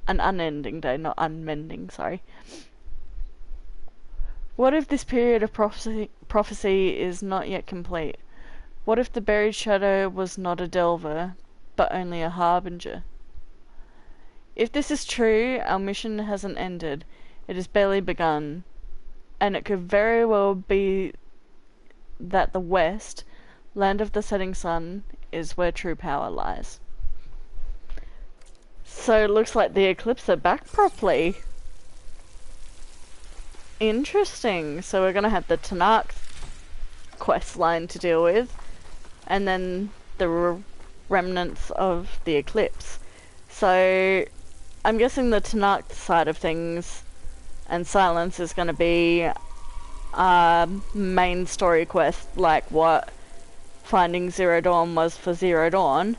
An unending day, not unmending, sorry. What if this period of prophecy is not yet complete? What if the buried shadow was not a delver, but only a harbinger? If this is true, our mission hasn't ended. It has barely begun. And it could very well be that the West, land of the setting sun, is where true power lies. So it looks like the Eclipse are back properly. Interesting. So we're gonna have the Tanakh quest line to deal with, and then the remnants of the Eclipse. So I'm guessing the Tanakh side of things and Silence is going to be main story quest, like what finding Zero Dawn was for Zero Dawn,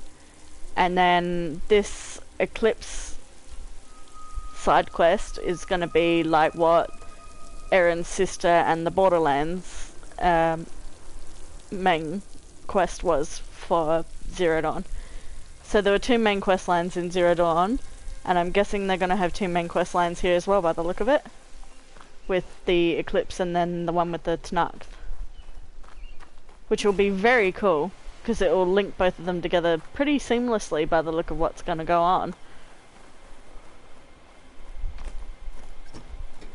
and then this Eclipse side quest is going to be like what Eren's sister and the Borderlands main quest was for Zero Dawn. So there were two main quest lines in Zero Dawn, and I'm guessing they're going to have two main quest lines here as well by the look of it, with the Eclipse and then the one with the Tanakh, which will be very cool because it will link both of them together pretty seamlessly by the look of what's going to go on.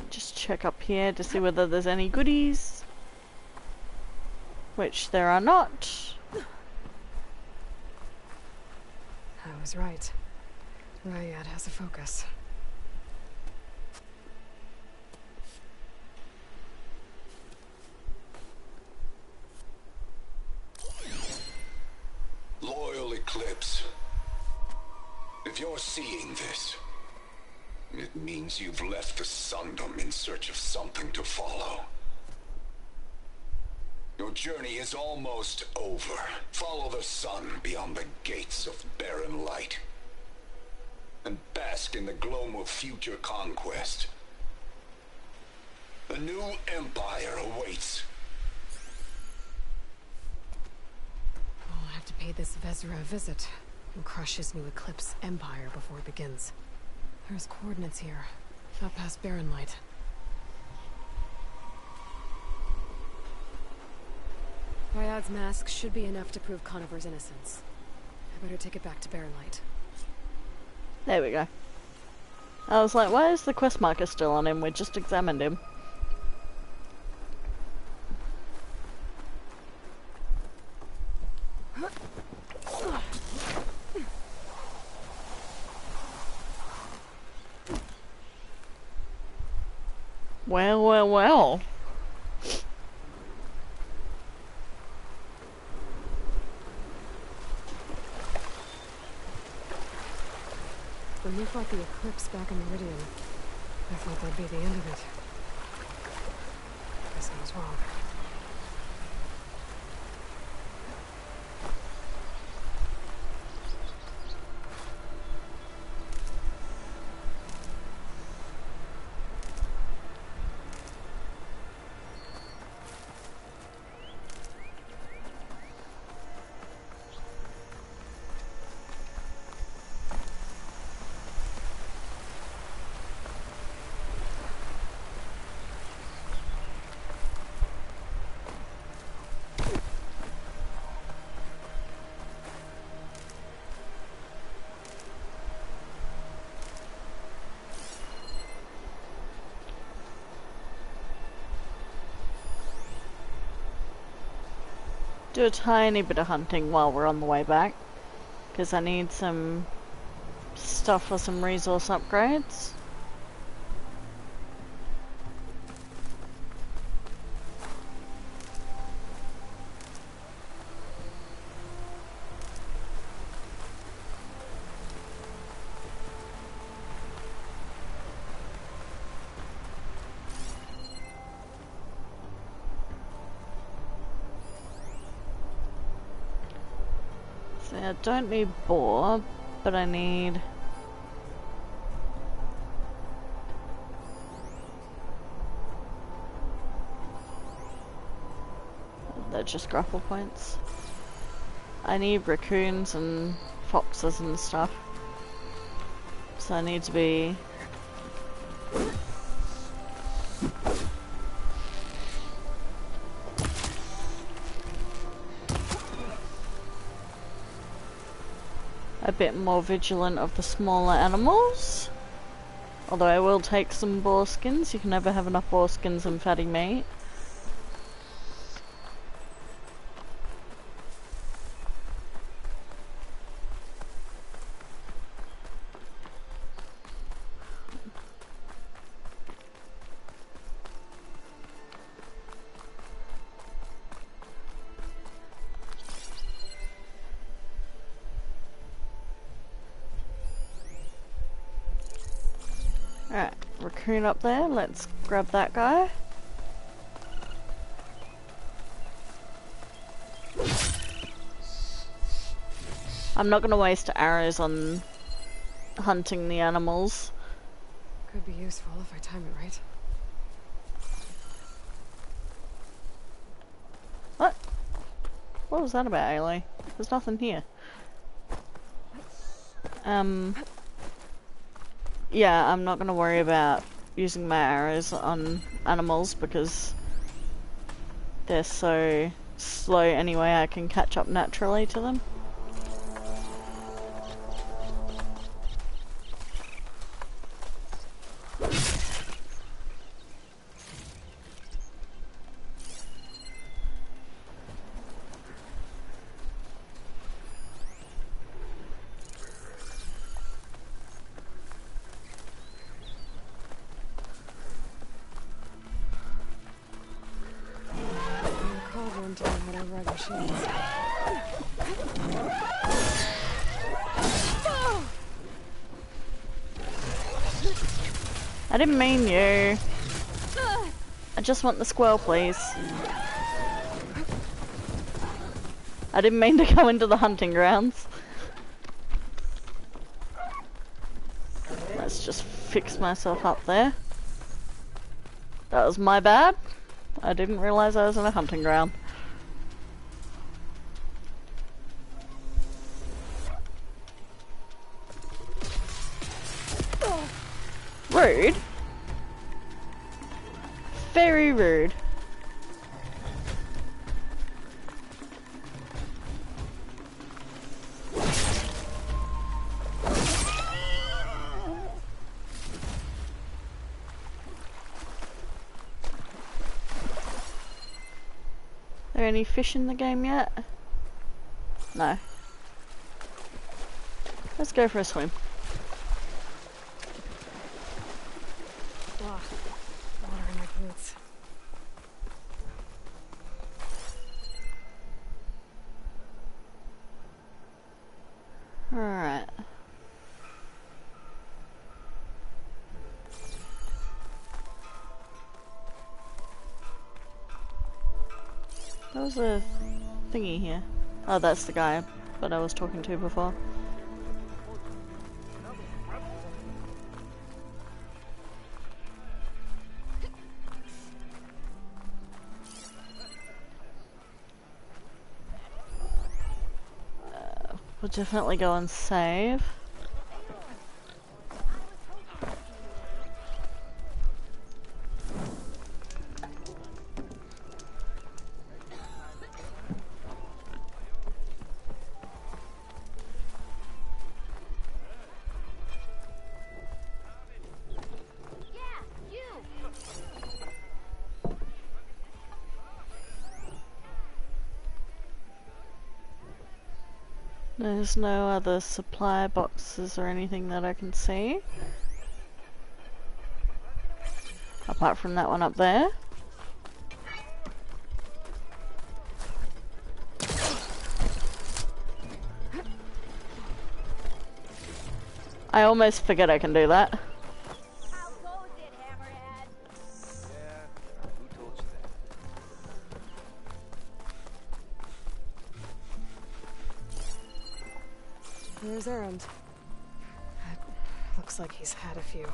Just check up here to see whether there's any goodies, which there are not. I was right. Ryad has a focus. Loyal Eclipse, if you're seeing this, it means you've left the Sundom in search of something to follow. Your journey is almost over. Follow the sun beyond the gates of barren light, and bask in the gloam of future conquest. A new empire awaits. I'll have to pay this Vezra a visit and crush his new Eclipse empire before it begins. There's coordinates here, up past Barren Light. Ryad's mask should be enough to prove Conover's innocence. I better take it back to Baron Light. There we go. I was like, why is the quest marker still on him? We just examined him. Well, well, well. When we fought the Eclipse back in Meridian, I thought that'd be the end of it. Guess I was wrong. Do a tiny bit of hunting while we're on the way back, because I need some stuff for some resource upgrades. I don't need boar, but I need... They're just grapple points. I need raccoons and foxes and stuff. So I need to be... a bit more vigilant of the smaller animals. Although I will take some boar skins. You can never have enough boar skins and fatty meat. Alright, raccoon up there, let's grab that guy. I'm not gonna waste arrows on hunting the animals. Could be useful if I time it right. What? What was that about, Ailey? There's nothing here. Yeah, I'm not gonna worry about using my arrows on animals because they're so slow anyway. I can catch up naturally to them. I didn't mean you. I just want the squirrel, please. I didn't mean to go into the hunting grounds. Let's just fix myself up there. That was my bad. I didn't realise I was in a hunting ground. Rude. Very rude. there any fish in the game yet? No. Let's go for a swim. Ugh, water in my boots. Alright. There was a thingy here. Oh, that's the guy that I was talking to before. We'll definitely go and save. There's no other supply boxes or anything that I can see. Apart from that one up there. I almost forget I can do that. Where's Errand? Looks like he's had a few.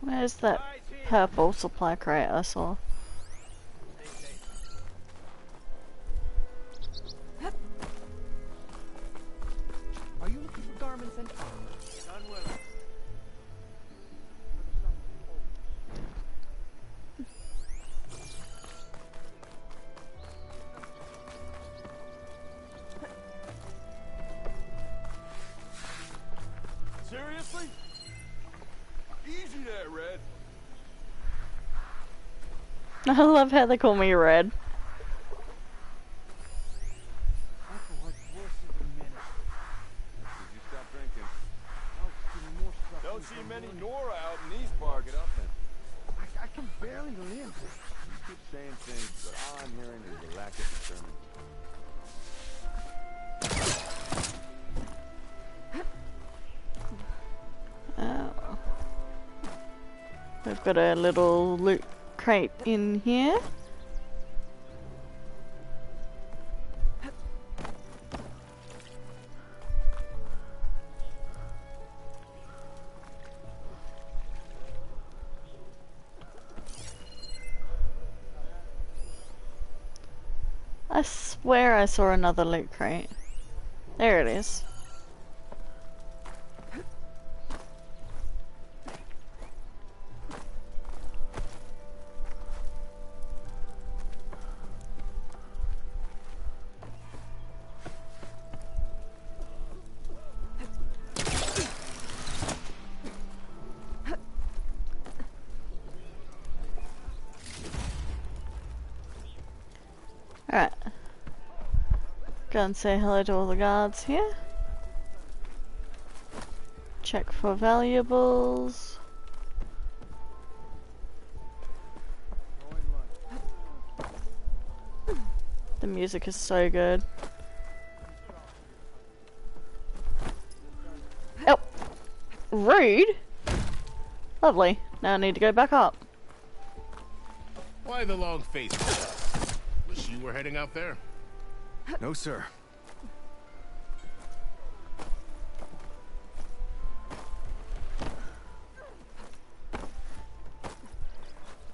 Where's that purple supply crate I saw? Are you looking for garments and armor? Done well. Seriously? Easy there, Red. I love how they call me Red. Don't see many Nora out in these parts. Get up then. I can barely live. You keep saying things, but all I'm hearing is the lack of determination. Oh. We've got a little loot crate in here. I swear I saw another loot crate. There it is. Alright. Go and say hello to all the guards here. Check for valuables. The music is so good. Oh! Rude! Lovely. Now I need to go back up. Why the long face? Wish you were heading out there. No, sir.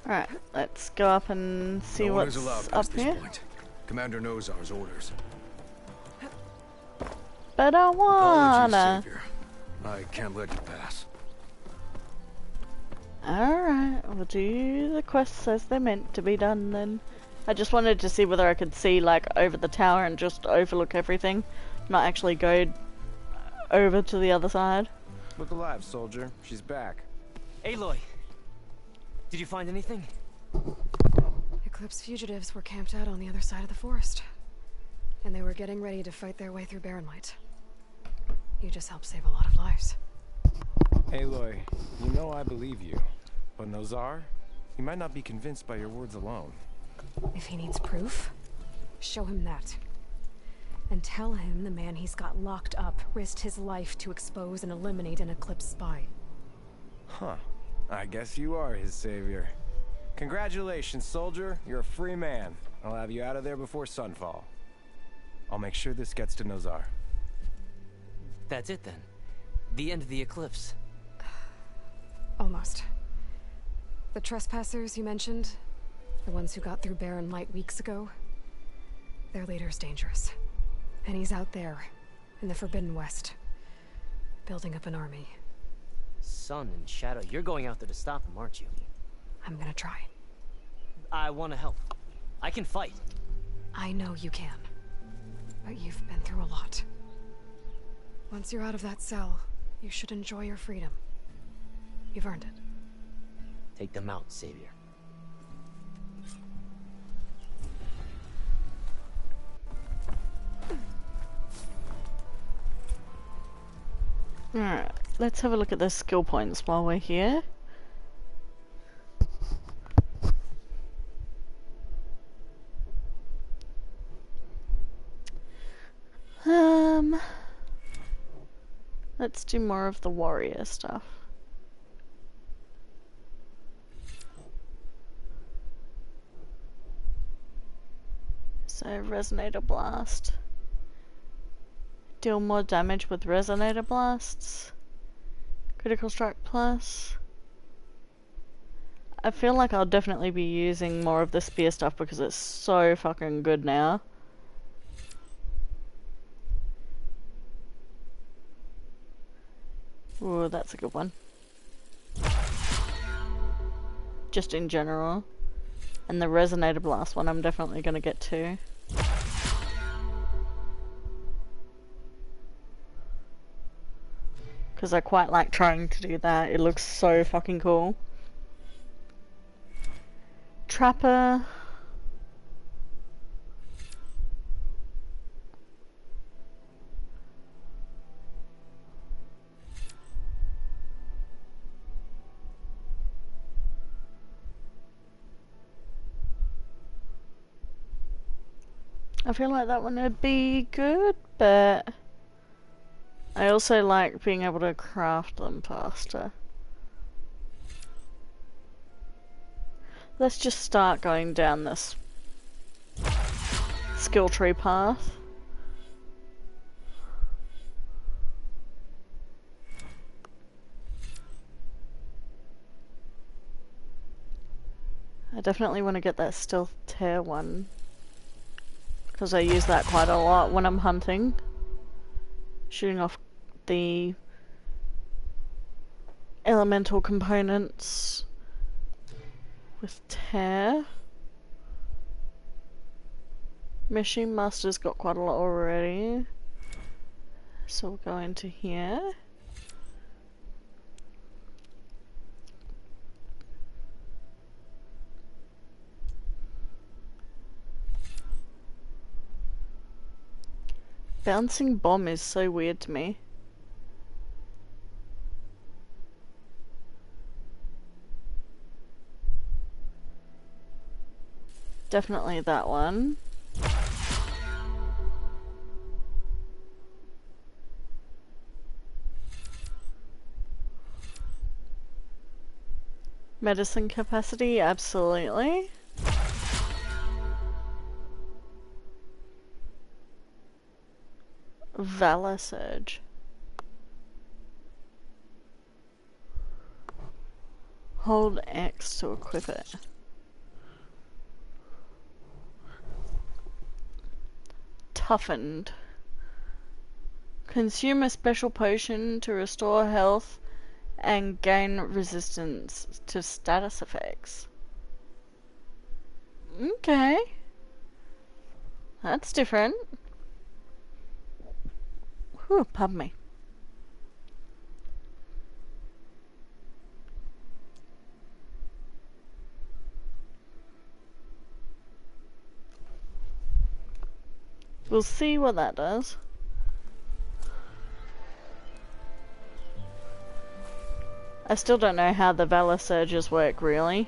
Alright, let's go up and see No what's orders allowed up past here. this point. Commander knows ours orders. But I wanna. Apologies, Savior. I can't let you pass. Alright, we'll do the quests as they're meant to be done then. I just wanted to see whether I could see like over the tower and just overlook everything, not actually go over to the other side. Look alive, soldier. She's back. Aloy, did you find anything? Eclipse fugitives were camped out on the other side of the forest. And they were getting ready to fight their way through Barren Light. You just helped save a lot of lives. Aloy, you know I believe you. But Nozar, he might not be convinced by your words alone. If he needs proof, show him that. And tell him the man he's got locked up risked his life to expose and eliminate an Eclipse spy. Huh. I guess you are his savior. Congratulations, soldier. You're a free man. I'll have you out of there before sunfall. I'll make sure this gets to Nozar. That's it then. The end of the Eclipse. Almost. The trespassers you mentioned, the ones who got through Barren Light weeks ago, their leader's dangerous. And he's out there, in the Forbidden West, building up an army. Sun and Shadow, you're going out there to stop him, aren't you? I'm gonna try. I want to help. I can fight. I know you can. But you've been through a lot. Once you're out of that cell, you should enjoy your freedom. You've earned it. Take them out, Savior. Alright, let's have a look at the skill points while we're here. Let's do more of the warrior stuff. So, Resonator Blast. Deal more damage with Resonator Blasts. Critical Strike Plus. I feel like I'll definitely be using more of the spear stuff because it's so fucking good now. Ooh, that's a good one. Just in general. And the Resonator Blast one I'm definitely gonna get to. Because I quite like trying to do that. It looks so fucking cool. Trapper. I feel like that one would be good, but I also like being able to craft them faster. Let's just start going down this skill tree path. I definitely want to get that stealth tear one, because I use that quite a lot when I'm hunting. Shooting off the elemental components with tear. Machine Master's got quite a lot already. So we'll go into here. Bouncing bomb is so weird to me. Definitely that one. Medicine capacity, absolutely. Valor Surge. Hold X to equip it. Toughened. Consume a special potion to restore health and gain resistance to status effects. Okay. That's different. Whew, pardon me. We'll see what that does. I still don't know how the Valor Surges work, really.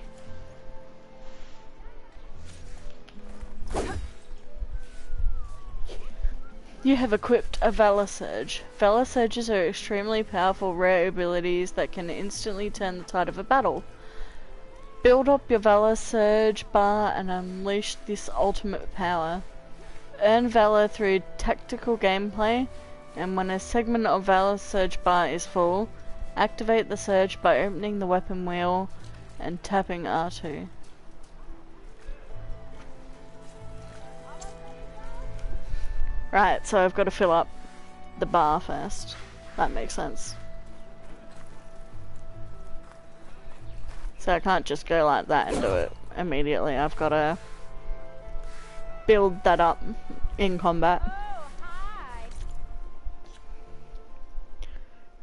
You have equipped a Valor Surge. Valor Surges are extremely powerful, rare abilities that can instantly turn the tide of a battle. Build up your Valor Surge bar and unleash this ultimate power. Earn Valor through tactical gameplay, and when a segment of Valor Surge bar is full, activate the Surge by opening the weapon wheel and tapping R2. Right, so I've got to fill up the bar first. That makes sense. So I can't just go like that and do it immediately. I've got to build that up in combat.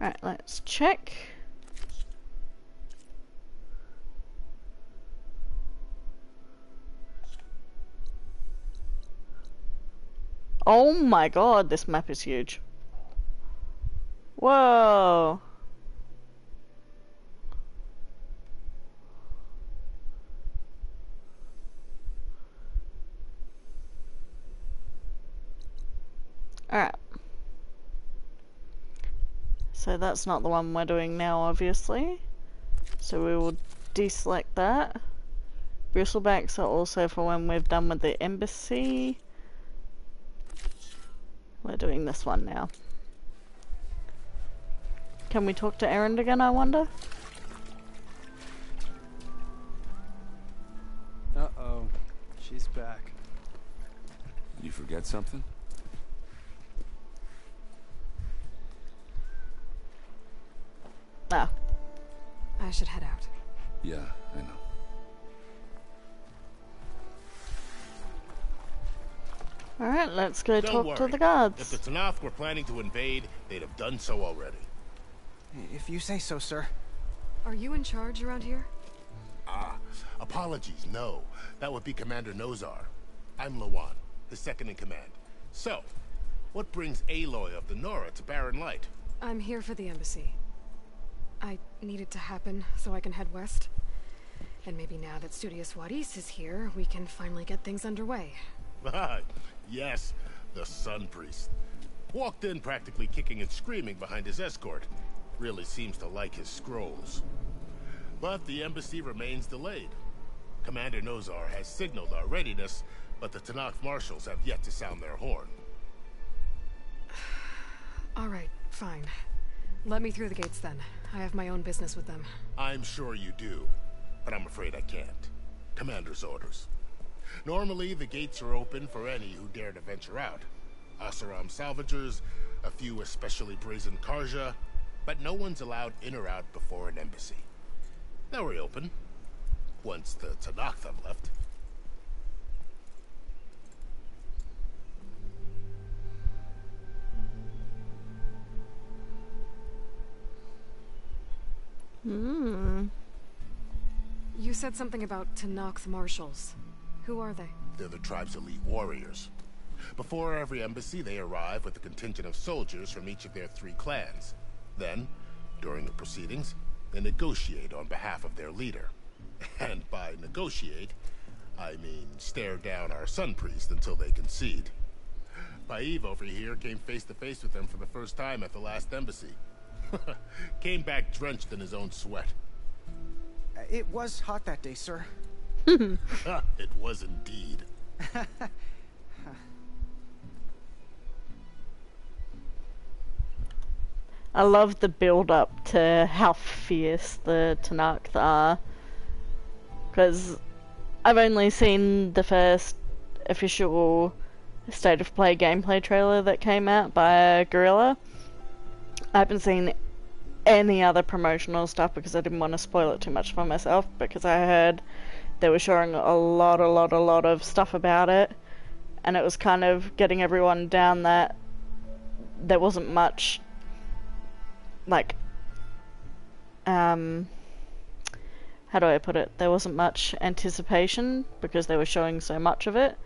Right, let's check. Oh my god, this map is huge. Whoa. Alright. So that's not the one we're doing now, obviously. So we will deselect that. Bristlebanks are also for when we've done with the embassy. We're doing this one now. Can we talk to Erend again, I wonder? Uh-oh. She's back. You forget something? Ah. I should head out. Yeah, I know. Alright, let's go Don't talk worry. to the guards. If the Tanakh were planning to invade, they'd have done so already. If you say so, sir. Are you in charge around here? Ah, apologies, no. That would be Commander Nozar. I'm Lawan, his second in command. So, what brings Aloy of the Nora to Barren Light? I'm here for the embassy. I need it to happen so I can head west. And maybe now that Studious Wadis is here, we can finally get things underway. Ah, yes, the Sun Priest. Walked in practically kicking and screaming behind his escort. Really seems to like his scrolls. But the embassy remains delayed. Commander Nozar has signaled our readiness, but the Tanakh marshals have yet to sound their horn. Alright, fine. Let me through the gates then. I have my own business with them. I'm sure you do, but I'm afraid I can't. Commander's orders. Normally, the gates are open for any who dare to venture out. Asaram salvagers, a few especially brazen Karja, but no one's allowed in or out before an embassy. They'll reopen, once the Tanakh have left. Hmm. You said something about Tanakh's marshals. Who are they? They're the tribe's elite warriors. Before every embassy, they arrive with a contingent of soldiers from each of their 3 clans. Then, during the proceedings, they negotiate on behalf of their leader. And by negotiate, I mean stare down our Sun Priest until they concede. Baev over here came face to face with them for the first time at the last embassy. Came back drenched in his own sweat. It was hot that day, sir. It was indeed. I love the build up to how fierce the Tanakh are. Because I've only seen the first official State of Play gameplay trailer that came out by Guerrilla. I haven't seen any other promotional stuff because I didn't want to spoil it too much for myself, because I heard they were showing a lot of stuff about it, and it was kind of getting everyone down that there wasn't much, like, how do I put it? There wasn't much anticipation because they were showing so much of it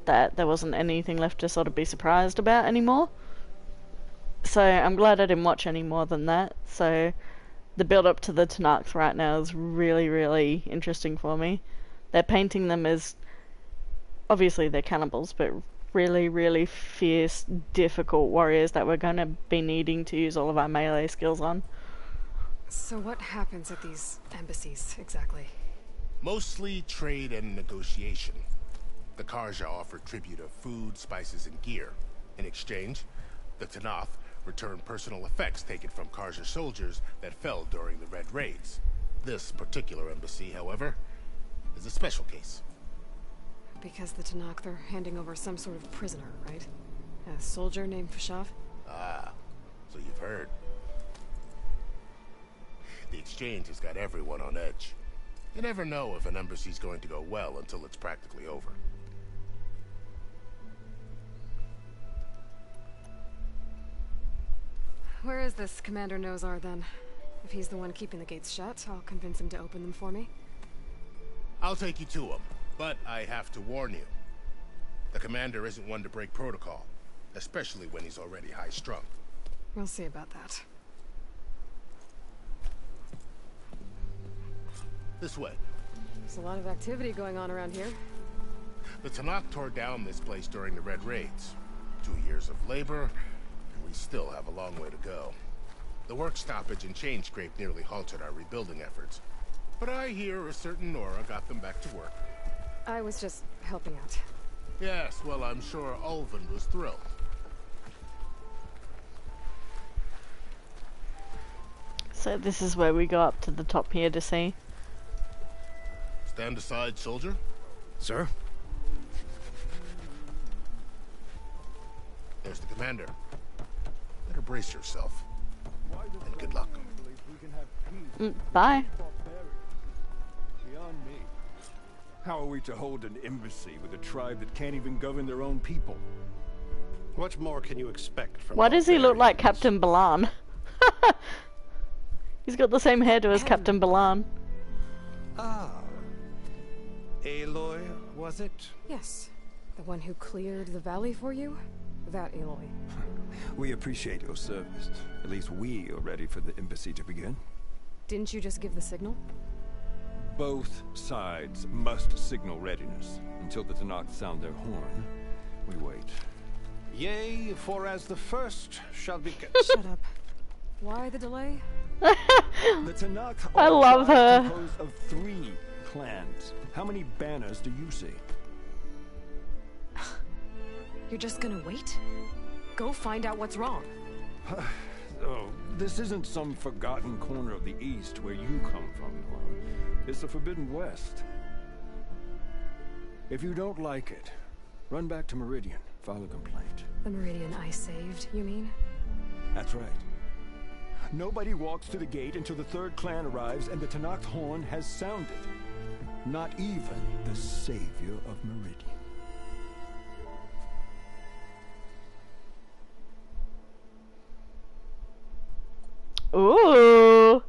that there wasn't anything left to sort of be surprised about anymore. So I'm glad I didn't watch any more than that. So the build up to the Tanakh right now is really, really interesting for me. They're painting them as, obviously they're cannibals, but really, really fierce, difficult warriors that we're going to be needing to use all of our melee skills on. So what happens at these embassies, exactly? Mostly trade and negotiation. The Karja offer tribute of food, spices, and gear. In exchange, the Tanakh return personal effects taken from Karja soldiers that fell during the Red Raids. This particular embassy, however, is a special case. Because the Tanakh, they're handing over some sort of prisoner, right? A soldier named Fashav? Ah, so you've heard. The exchange has got everyone on edge. You never know if an embassy's going to go well until it's practically over. Where is this Commander Nozar, then? If he's the one keeping the gates shut, I'll convince him to open them for me. I'll take you to him, but I have to warn you. The commander isn't one to break protocol, especially when he's already high-strung. We'll see about that. This way. There's a lot of activity going on around here. The Tanakh tore down this place during the Red Raids. 2 years of labor, and we still have a long way to go. The work stoppage and chain scrape nearly halted our rebuilding efforts. But I hear a certain Nora got them back to work. I was just helping out. Yes, well, I'm sure Ulvin was thrilled. So this is where we go up to the top here to see. Stand aside, soldier. Sir? There's the commander. Better brace yourself. And good luck. Bye. Beyond me. How are we to hold an embassy with a tribe that can't even govern their own people? What more can you expect from Why does he look like Captain Balan? He's got the same hairdo as Captain Balan. Ah. Aloy, was it? Yes. The one who cleared the valley for you? That Aloy. We appreciate your service. At least we are ready for the embassy to begin. Didn't you just give the signal? Both sides must signal readiness. Until the Tanakh sound their horn, we wait. Yea, for as the first shall be... Shut up. Why the delay? The Tanakh I love her. composed of 3 clans. How many banners do you see? You're just gonna wait? Go find out what's wrong. Oh, this isn't some forgotten corner of the East where you come from, Nora. It's the Forbidden West. If you don't like it, run back to Meridian, file a complaint. The Meridian I saved, you mean? That's right. Nobody walks to the gate until the 3rd clan arrives and the Tanakh horn has sounded. Not even the savior of Meridian. Ooh.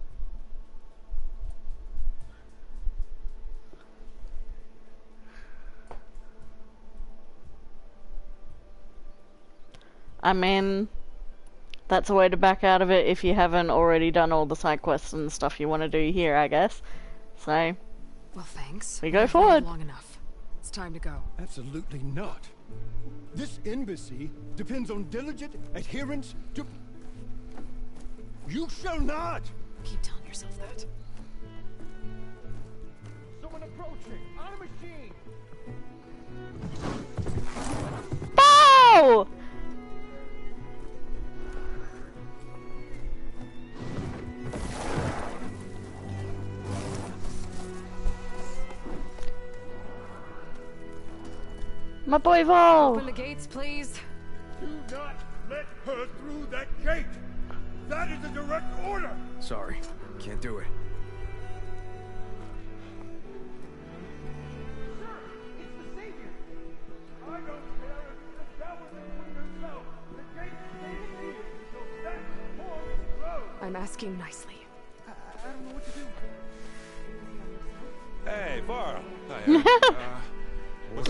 I mean, that's a way to back out of it if you haven't already done all the side quests and stuff you want to do here, I guess. So, well, thanks. We go forward. Long enough. It's time to go. Absolutely not. This embassy depends on diligent adherence to... You shall not! Keep telling yourself that. Someone approaching! On a machine! Bow! My boy Vol! Open the gates, please. Do not let her through that gate! That is a direct order! Sorry, can't do it. Sir, it's the Savior! I don't I'm asking nicely. I don't know what to do. Hey, Varl.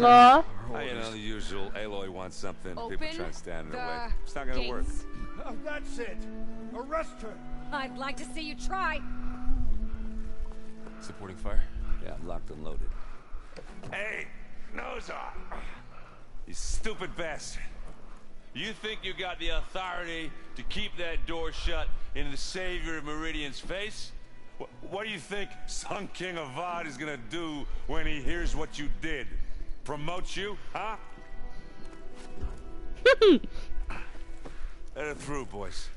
Aw. You know, the usual. Aloy wants something. People Open try to stand in her way. the It's not gonna work. gates. Oh, that's it. Arrest her. I'd like to see you try. Supporting fire? Yeah, I'm locked and loaded. Hey, nose off. You stupid bastard. You think you got the authority to keep that door shut in the Savior of Meridian's face? What do you think Sun King Avad is gonna do when he hears what you did? Promote you, huh? Let it through, boys.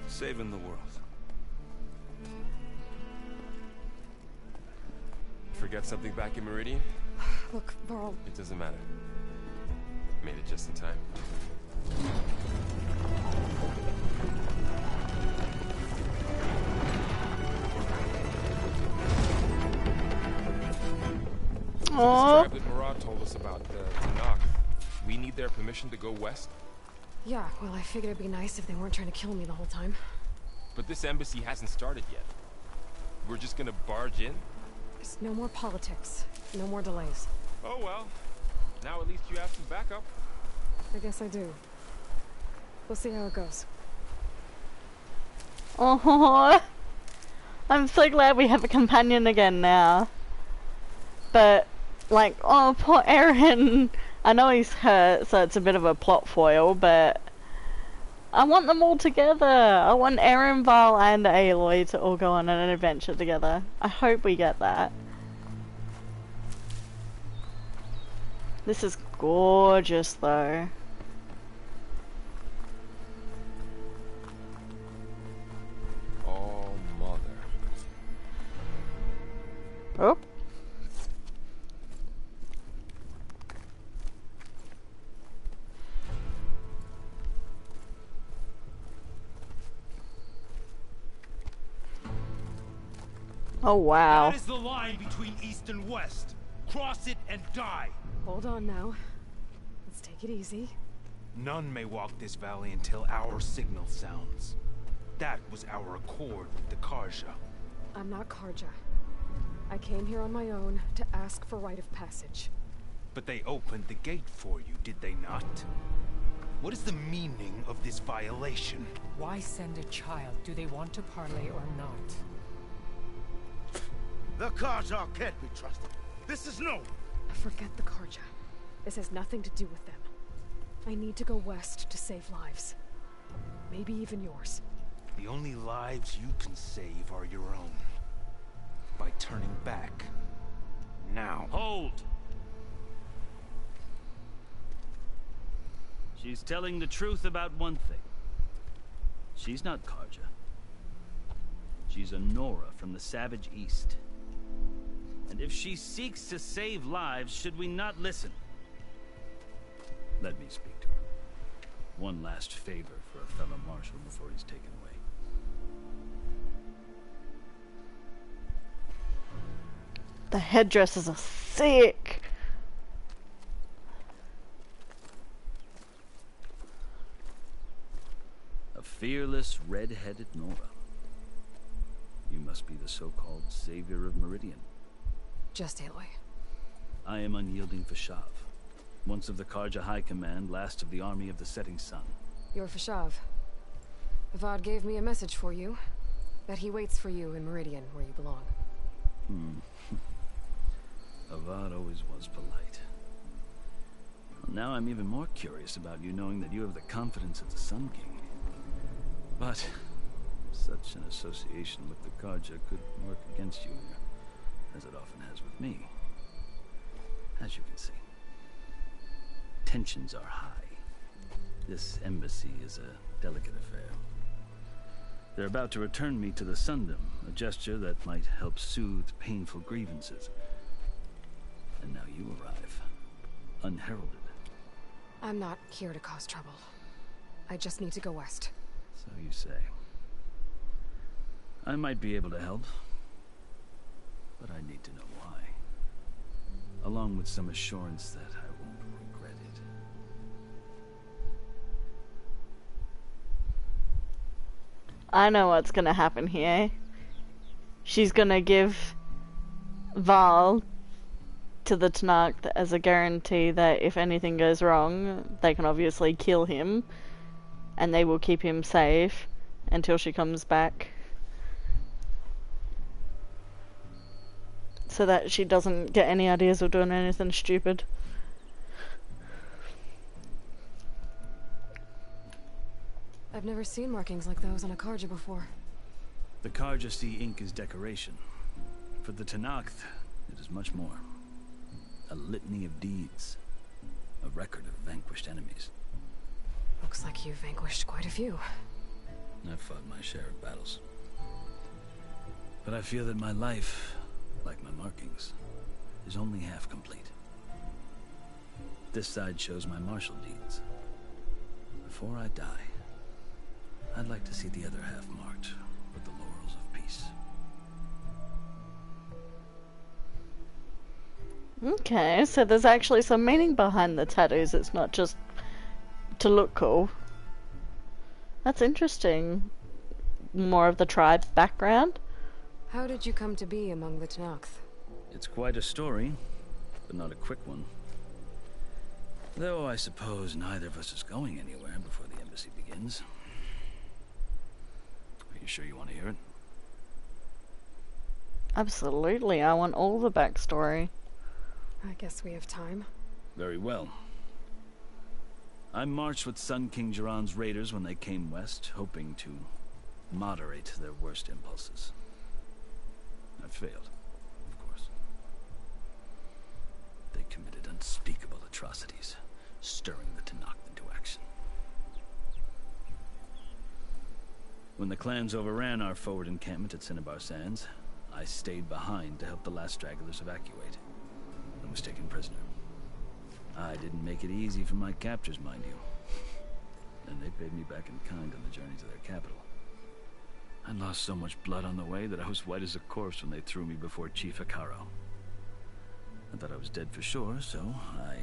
Saving the world. Forget something back in Meridian? Look, Varl. It doesn't matter. Made it just in time. Aww. So this tribe that Murad told us about, the Tanakh, we need their permission to go west? Yeah, well, I figured it'd be nice if they weren't trying to kill me the whole time. But this embassy hasn't started yet. We're just gonna barge in? There's no more politics. No more delays. Oh well. Now at least you have some backup. I guess I do. We'll see how it goes. Oh, I'm so glad we have a companion again now. But, like, oh, poor Eren. I know he's hurt, so it's a bit of a plot foil, but I want them all together. I want Eren, Varl, and Aloy to all go on an adventure together. I hope we get that. This is gorgeous, though. Oh, mother. Oh. Oh, wow. That is the line between east and west. Cross it and die. Hold on now. Let's take it easy. None may walk this valley until our signal sounds. That was our accord with the Karja. I'm not Karja. I came here on my own to ask for rite of passage. But they opened the gate for you, did they not? What is the meaning of this violation? Why send a child? Do they want to parley or not? The Karja can't be trusted. This is no. Forget the Karja. This has nothing to do with them. I need to go west to save lives. Maybe even yours. The only lives you can save are your own. By turning back. Now. Hold! She's telling the truth about one thing. She's not Karja. She's a Nora from the Savage East. And if she seeks to save lives, should we not listen? Let me speak to her. One last favor for a fellow marshal before he's taken away. The headdresses are sick. A fearless, red-headed Nora. You must be the so-called savior of Meridian. Just Aloy. I am unyielding Fashav. Once of the Karja High Command, last of the army of the setting sun. You're Fashav. Avad gave me a message for you. That he waits for you in Meridian, where you belong. Avad always was polite. Well, now I'm even more curious about you knowing that you have the confidence of the Sun King. But such an association with the Karja could work against you, as it often has with me. As you can see, tensions are high. This embassy is a delicate affair. They're about to return me to the Sundom, a gesture that might help soothe painful grievances. And now you arrive, unheralded. I'm not here to cause trouble. I just need to go west. So you say. I might be able to help, but I need to know why. Along with some assurance that I won't. I know what's gonna happen here. She's gonna give Val to the Tanakh as a guarantee that if anything goes wrong, they can obviously kill him, and they will keep him safe until she comes back. So that she doesn't get any ideas of doing anything stupid. I've never seen markings like those on a Karja before. The Karja see ink as decoration. For the Tanakh, it is much more. A litany of deeds. A record of vanquished enemies. Looks like you've vanquished quite a few. I've fought my share of battles. But I feel that my life, like my markings, is only half complete. This side shows my martial deeds. Before I die, I'd like to see the other half marked with the laurels of peace. Okay, so there's actually some meaning behind the tattoos. It's not just to look cool. That's interesting. More of the tribe background. How did you come to be among the Tanakh? It's quite a story, but not a quick one. Though I suppose neither of us is going anywhere before the embassy begins. Are you sure you want to hear it? Absolutely, I want all the backstory. I guess we have time. Very well. I marched with Sun King Jiran's raiders when they came west, hoping to moderate their worst impulses. I failed, of course. They committed unspeakable atrocities, stirring the Tanakh into action. When the clans overran our forward encampment at Cinnabar Sands, I stayed behind to help the last stragglers evacuate, and was taken prisoner. I didn't make it easy for my captors, mind you. And they paid me back in kind on the journey to their capital. I lost so much blood on the way that I was white as a corpse when they threw me before Chief Hikaro. I thought I was dead for sure, so I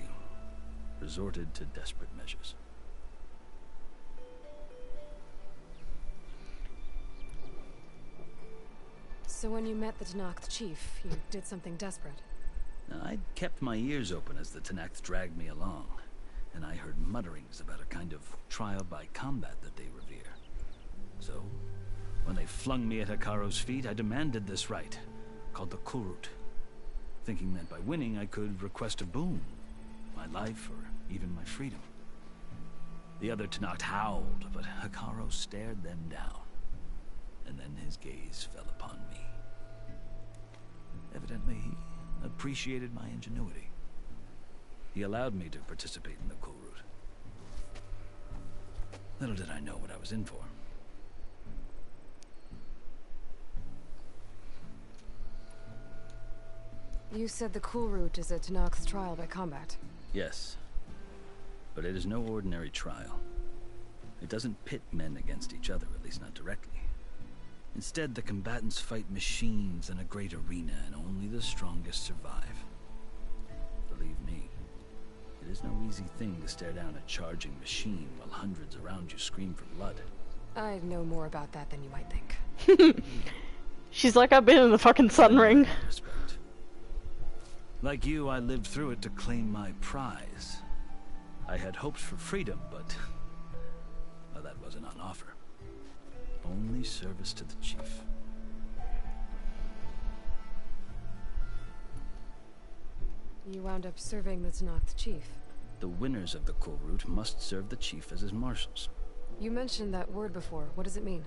resorted to desperate measures. So when you met the Tanakh chief, you did something desperate? I'd kept my ears open as the Tanakh dragged me along, and I heard mutterings about a kind of trial by combat that they revere. So, when they flung me at Hikaro's feet, I demanded this right, called the Kulrut, thinking that by winning I could request a boon, my life or even my freedom. The other Tanakh howled, but Hikaro stared them down, and then his gaze fell upon me. Evidently, he appreciated my ingenuity. He allowed me to participate in the Kulrut. Little did I know what I was in for. You said the Kulrut is a Tanakh's trial by combat. Yes, but it is no ordinary trial. It doesn't pit men against each other, at least not directly. Instead, the combatants fight machines in a great arena, and only the strongest survive. Believe me, it is no easy thing to stare down a charging machine while hundreds around you scream for blood. I know more about that than you might think. She's like, I've been in the fucking Sun Ring. Respect. Like you, I lived through it to claim my prize. I had hoped for freedom, but well, that wasn't on offer. Only service to the chief. You wound up serving the Tanakh chief. The winners of the Kulrut must serve the chief as his marshals. You mentioned that word before. What does it mean?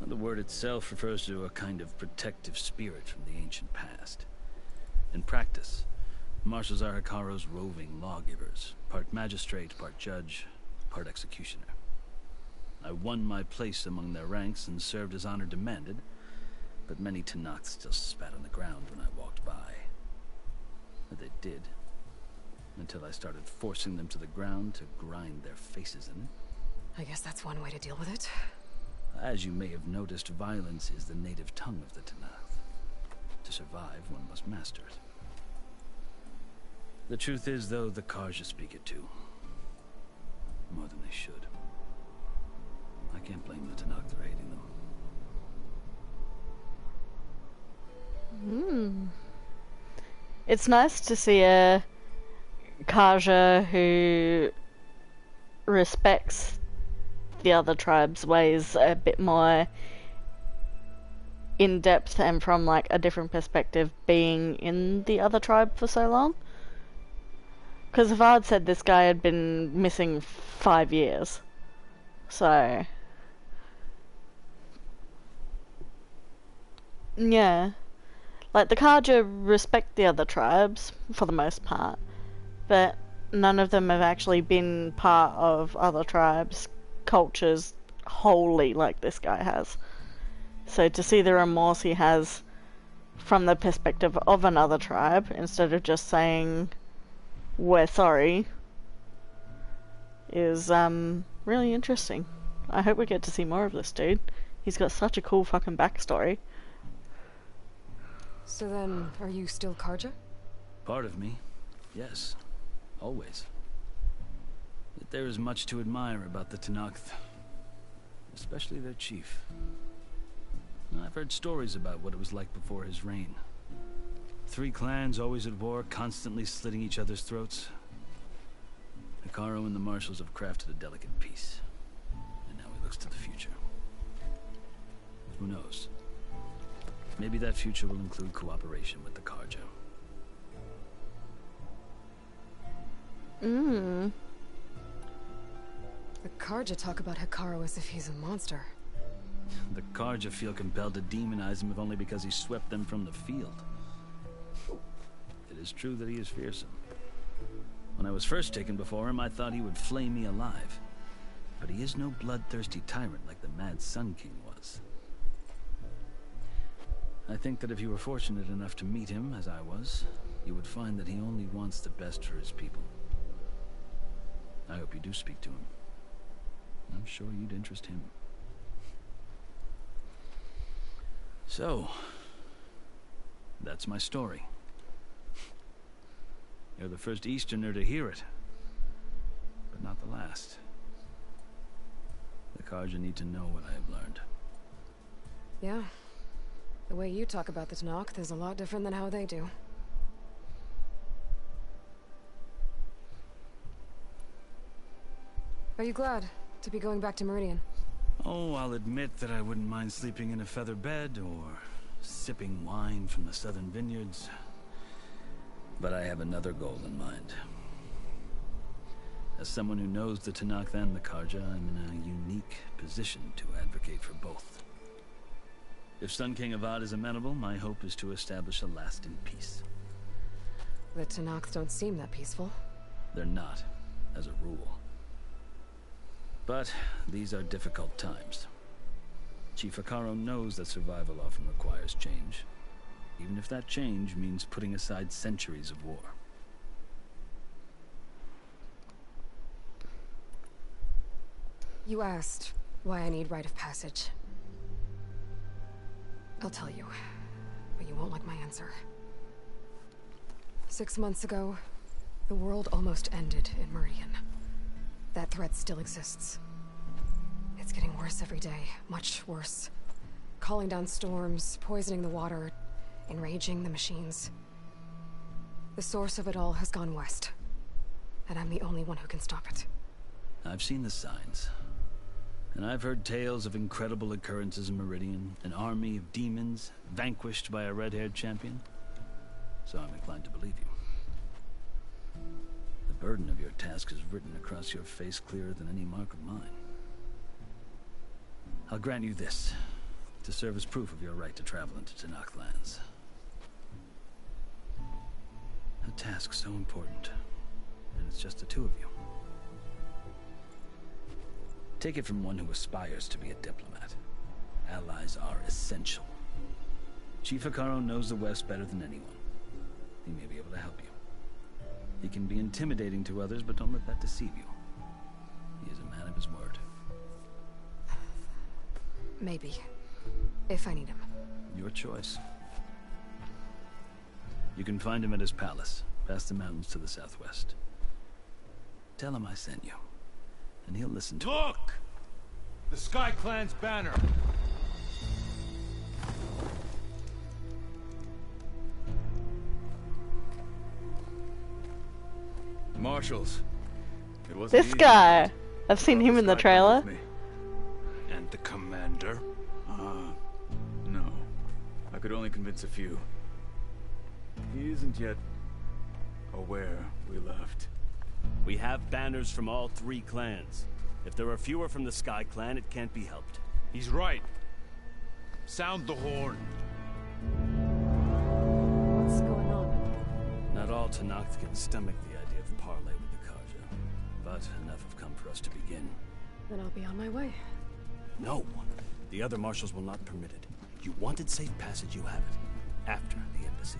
The word itself refers to a kind of protective spirit from the ancient past. In practice, marshals are Hikaro's roving lawgivers, part magistrate, part judge, part executioner. I won my place among their ranks and served as honor demanded, but many Tanakh still spat on the ground when I walked by. But they did, until I started forcing them to the ground to grind their faces in it. I guess that's one way to deal with it. As you may have noticed, violence is the native tongue of the Tanakh. To survive, one must master it. The truth is, though, the Karja speak it too. More than they should. I can't blame the Tanakh for hating them. It's nice to see a Kaja who respects the other tribe's ways a bit more in depth and from like a different perspective, being in the other tribe for so long. Because if I'd said this guy had been missing 5 years, so yeah. Like, the Kaja respect the other tribes, for the most part, but none of them have actually been part of other tribes' cultures wholly like this guy has. So to see the remorse he has from the perspective of another tribe, instead of just saying, we're sorry, is, really interesting. I hope we get to see more of this dude. He's got such a cool fucking backstory. So then, are you still Karja? Part of me, yes. Always. Yet there is much to admire about the Tenakth. Especially their chief. I've heard stories about what it was like before his reign. 3 clans always at war, constantly slitting each other's throats. Hekarro and the Marshals have crafted a delicate peace. And now he looks to the future. Who knows? Maybe that future will include cooperation with the Karja. The Karja talk about Hekarro as if he's a monster. The Karja feel compelled to demonize him if only because he swept them from the field. It is true that he is fearsome. When I was first taken before him, I thought he would flay me alive. But he is no bloodthirsty tyrant like the Mad Sun King was. I think that if you were fortunate enough to meet him, as I was, you would find that he only wants the best for his people. I hope you do speak to him. I'm sure you'd interest him. So, that's my story. You're the first Easterner to hear it, but not the last. The Karja need to know what I have learned. Yeah. The way you talk about the Tenakth is a lot different than how they do. Are you glad to be going back to Meridian? Oh, I'll admit that I wouldn't mind sleeping in a feather bed or sipping wine from the southern vineyards. But I have another goal in mind. As someone who knows the Tenakth and the Karja, I'm in a unique position to advocate for both. If Sun King Avad is amenable, my hope is to establish a lasting peace. The Tenakth don't seem that peaceful. They're not, as a rule. But these are difficult times. Chief Hekarro knows that survival often requires change, even if that change means putting aside centuries of war. You asked why I need rite of passage. I'll tell you, but you won't like my answer. 6 months ago, the world almost ended in Meridian. That threat still exists. It's getting worse every day, much worse. Calling down storms, poisoning the water, enraging the machines. The source of it all has gone west, and I'm the only one who can stop it. I've seen the signs. And I've heard tales of incredible occurrences in Meridian, an army of demons vanquished by a red-haired champion. So I'm inclined to believe you. The burden of your task is written across your face clearer than any mark of mine. I'll grant you this, to serve as proof of your right to travel into Tenakth lands. A task so important, and it's just the 2 of you. Take it from one who aspires to be a diplomat. Allies are essential. Chief Hekarro knows the West better than anyone. He may be able to help you. He can be intimidating to others, but don't let that deceive you. He is a man of his word. Maybe. If I need him. Your choice. You can find him at his palace, past the mountains to the southwest. Tell him I sent you, and he'll listen to Look! The Sky Clan's banner! Marshals. It wasn't This easy. guy. I've seen him in the trailer. And the commander? No. I could only convince a few. He isn't yet aware we left. We have banners from all 3 clans. If there are fewer from the Sky Clan, it can't be helped. He's right. Sound the horn. What's going on? Not all Tenakth can stomach the idea of parley with the Karja, but enough have come for us to begin. Then I'll be on my way. No, the other marshals will not permit it. You wanted safe passage, you have it. After the embassy.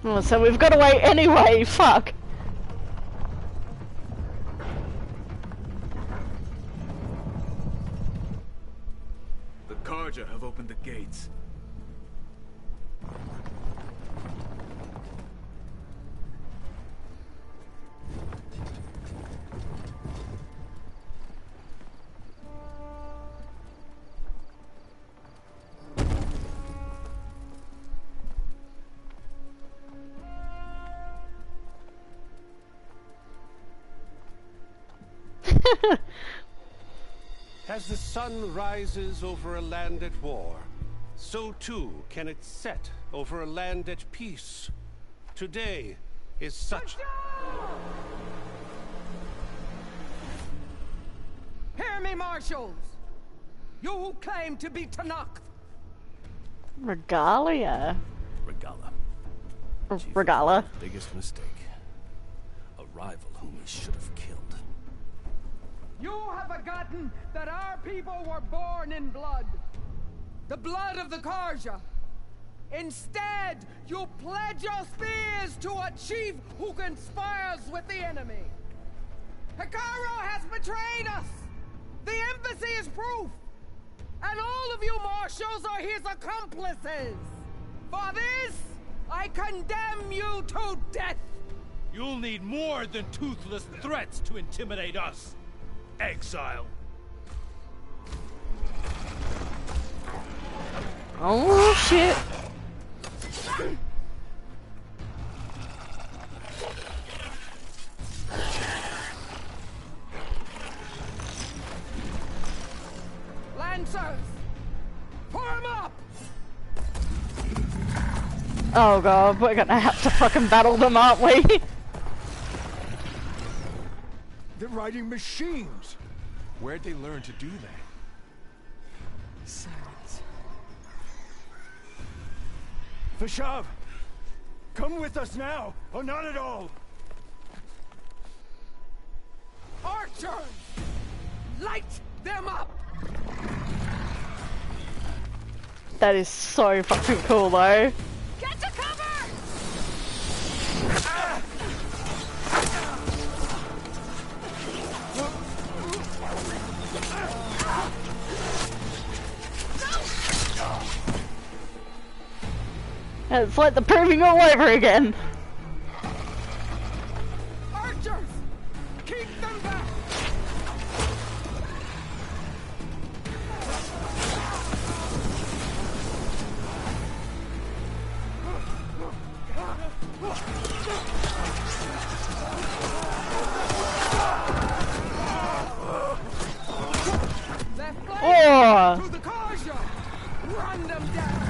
Oh, so we've got to wait anyway, fuck. The Karja have opened the gates. As the sun rises over a land at war, so too can it set over a land at peace. Today is such... Hear me, marshals! You who claim to be Tenakth! Regalia. Regala. Regala. Biggest mistake. A rival whom we should have killed. You have forgotten that our people were born in blood. The blood of the Karja. Instead, you pledge your spears to a chief who conspires with the enemy. Hikaru has betrayed us. The embassy is proof. And all of you marshals are his accomplices. For this, I condemn you to death. You'll need more than toothless threats to intimidate us. Exile. Oh shit. Lancers, form up. Oh god, we're gonna have to fucking battle them, aren't we? They're riding machines. Where'd they learn to do that? Silence. Vashav, come with us now, or not at all. Archers, light them up. That is so fucking cool though. Get to cover! It's like the proving all over again. Archers, keep them back. Oh! To the Karja! Run them down!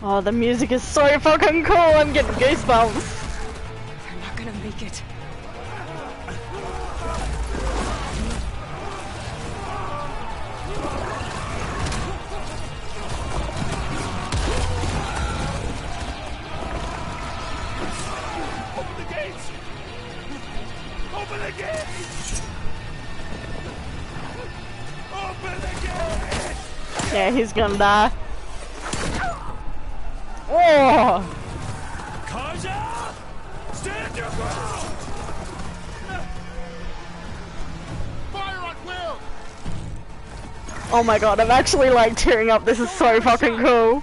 Oh, the music is so fucking cool, I'm getting goosebumps. They're not gonna make it. Open the gates! Open the gates! Open the gates! Yeah, he's gonna die. Oh! Karja! Stand your ground! Fire at will! Oh my god, I'm actually like tearing up. This is so fucking cool.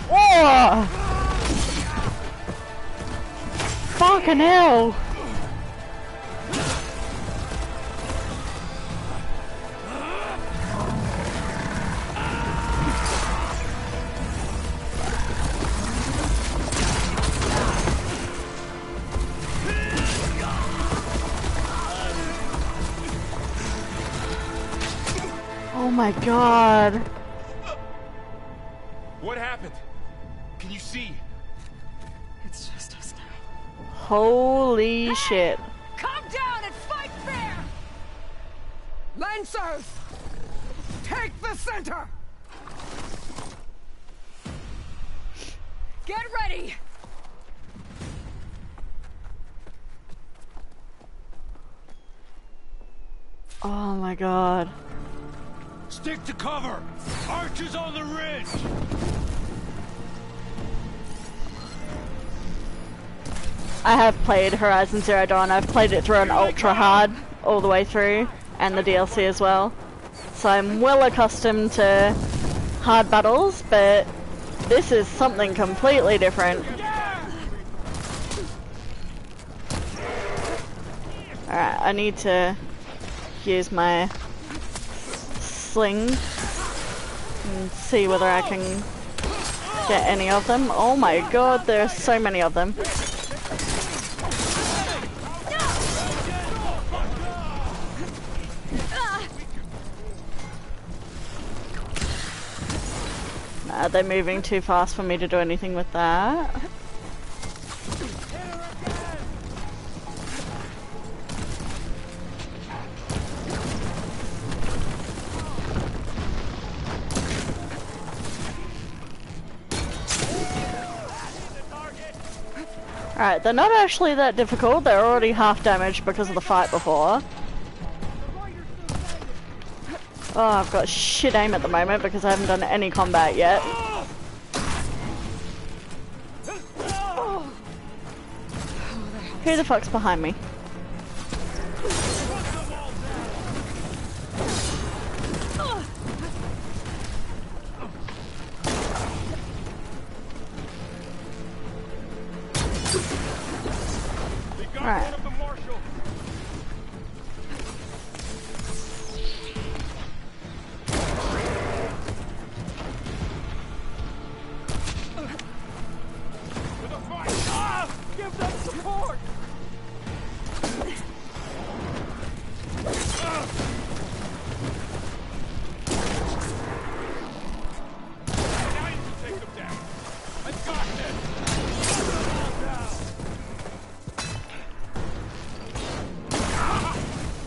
Oh! Fucking hell! Oh my god. What happened? Can you see? It's just us now. Holy shit. Come down and fight fair! Lancers! Take the center! Get ready! Oh my god. Stick to cover! Archers on the ridge! I have played Horizon Zero Dawn. I've played it through an ultra hard all the way through, and the DLC as well. So I'm well accustomed to hard battles, but this is something completely different. Alright, I need to use my sling and see whether I can get any of them. Oh my god, there are so many of them. They're moving too fast for me to do anything with that. Alright, they're not actually that difficult. They're already half damaged because of the fight before. Oh, I've got shit aim at the moment because I haven't done any combat yet. Who the fuck's behind me? Alright. Give them support!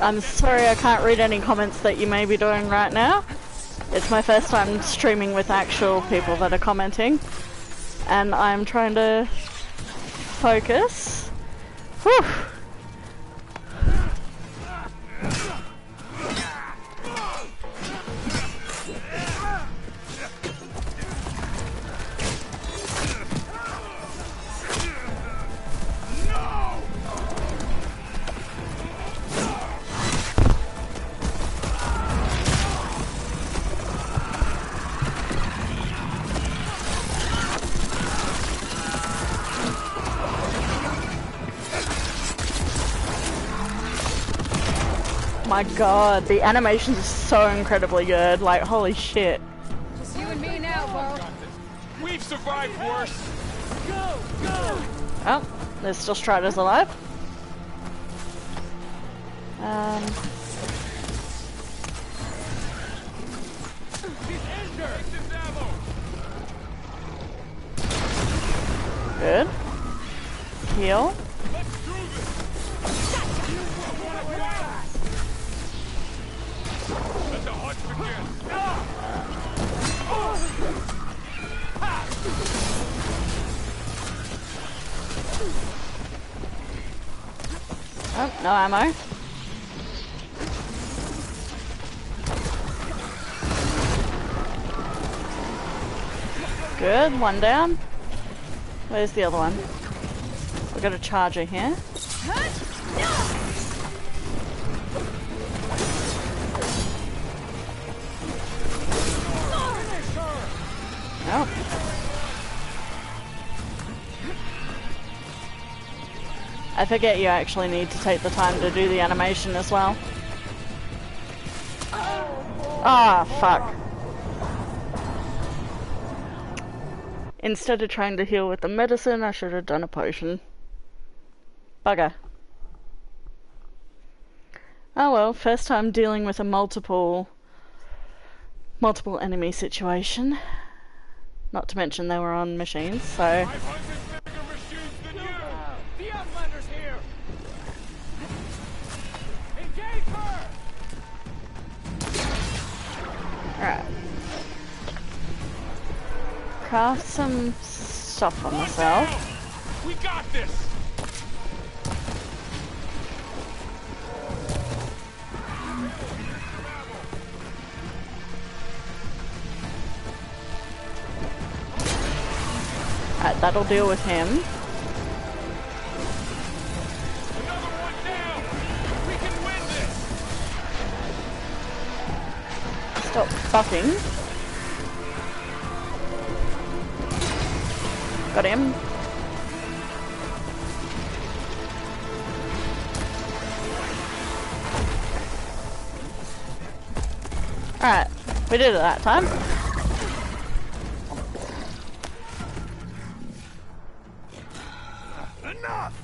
I'm sorry I can't read any comments that you may be doing right now. It's my first time streaming with actual people that are commenting, and I'm trying to focus. Whew. My god, the animations are so incredibly good, like holy shit. Just you and me now, Bo. We've survived worse. Go, go! Oh, there's still Striders alive. Good. Heal. Oh, no ammo. Good, one down. Where's the other one? We've got a charger here. Oh. I forget you actually need to take the time to do the animation as well. Ah, fuck. Instead of trying to heal with the medicine, I should have done a potion. Bugger. Oh well, first time dealing with a multiple enemy situation. Not to mention they were on machines, so... The Outlander's here! Engage her! Alright. Craft some stuff on myself. We got this! Alright, that'll deal with him. Stop fucking. Got him. Alright, we did it that time. Enough!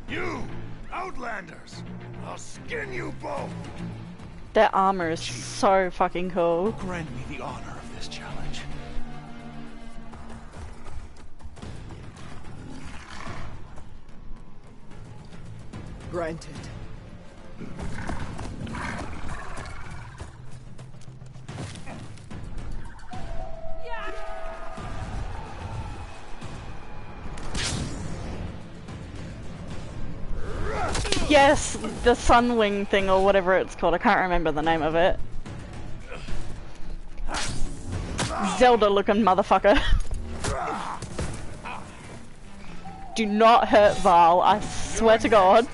You, Outlanders! I'll skin you both! Their armor is so fucking cool. Grant me the honor of this challenge. Granted. Yes, the Sunwing thing or whatever it's called. I can't remember the name of it. Zelda looking motherfucker. Do not hurt Val, I swear to God.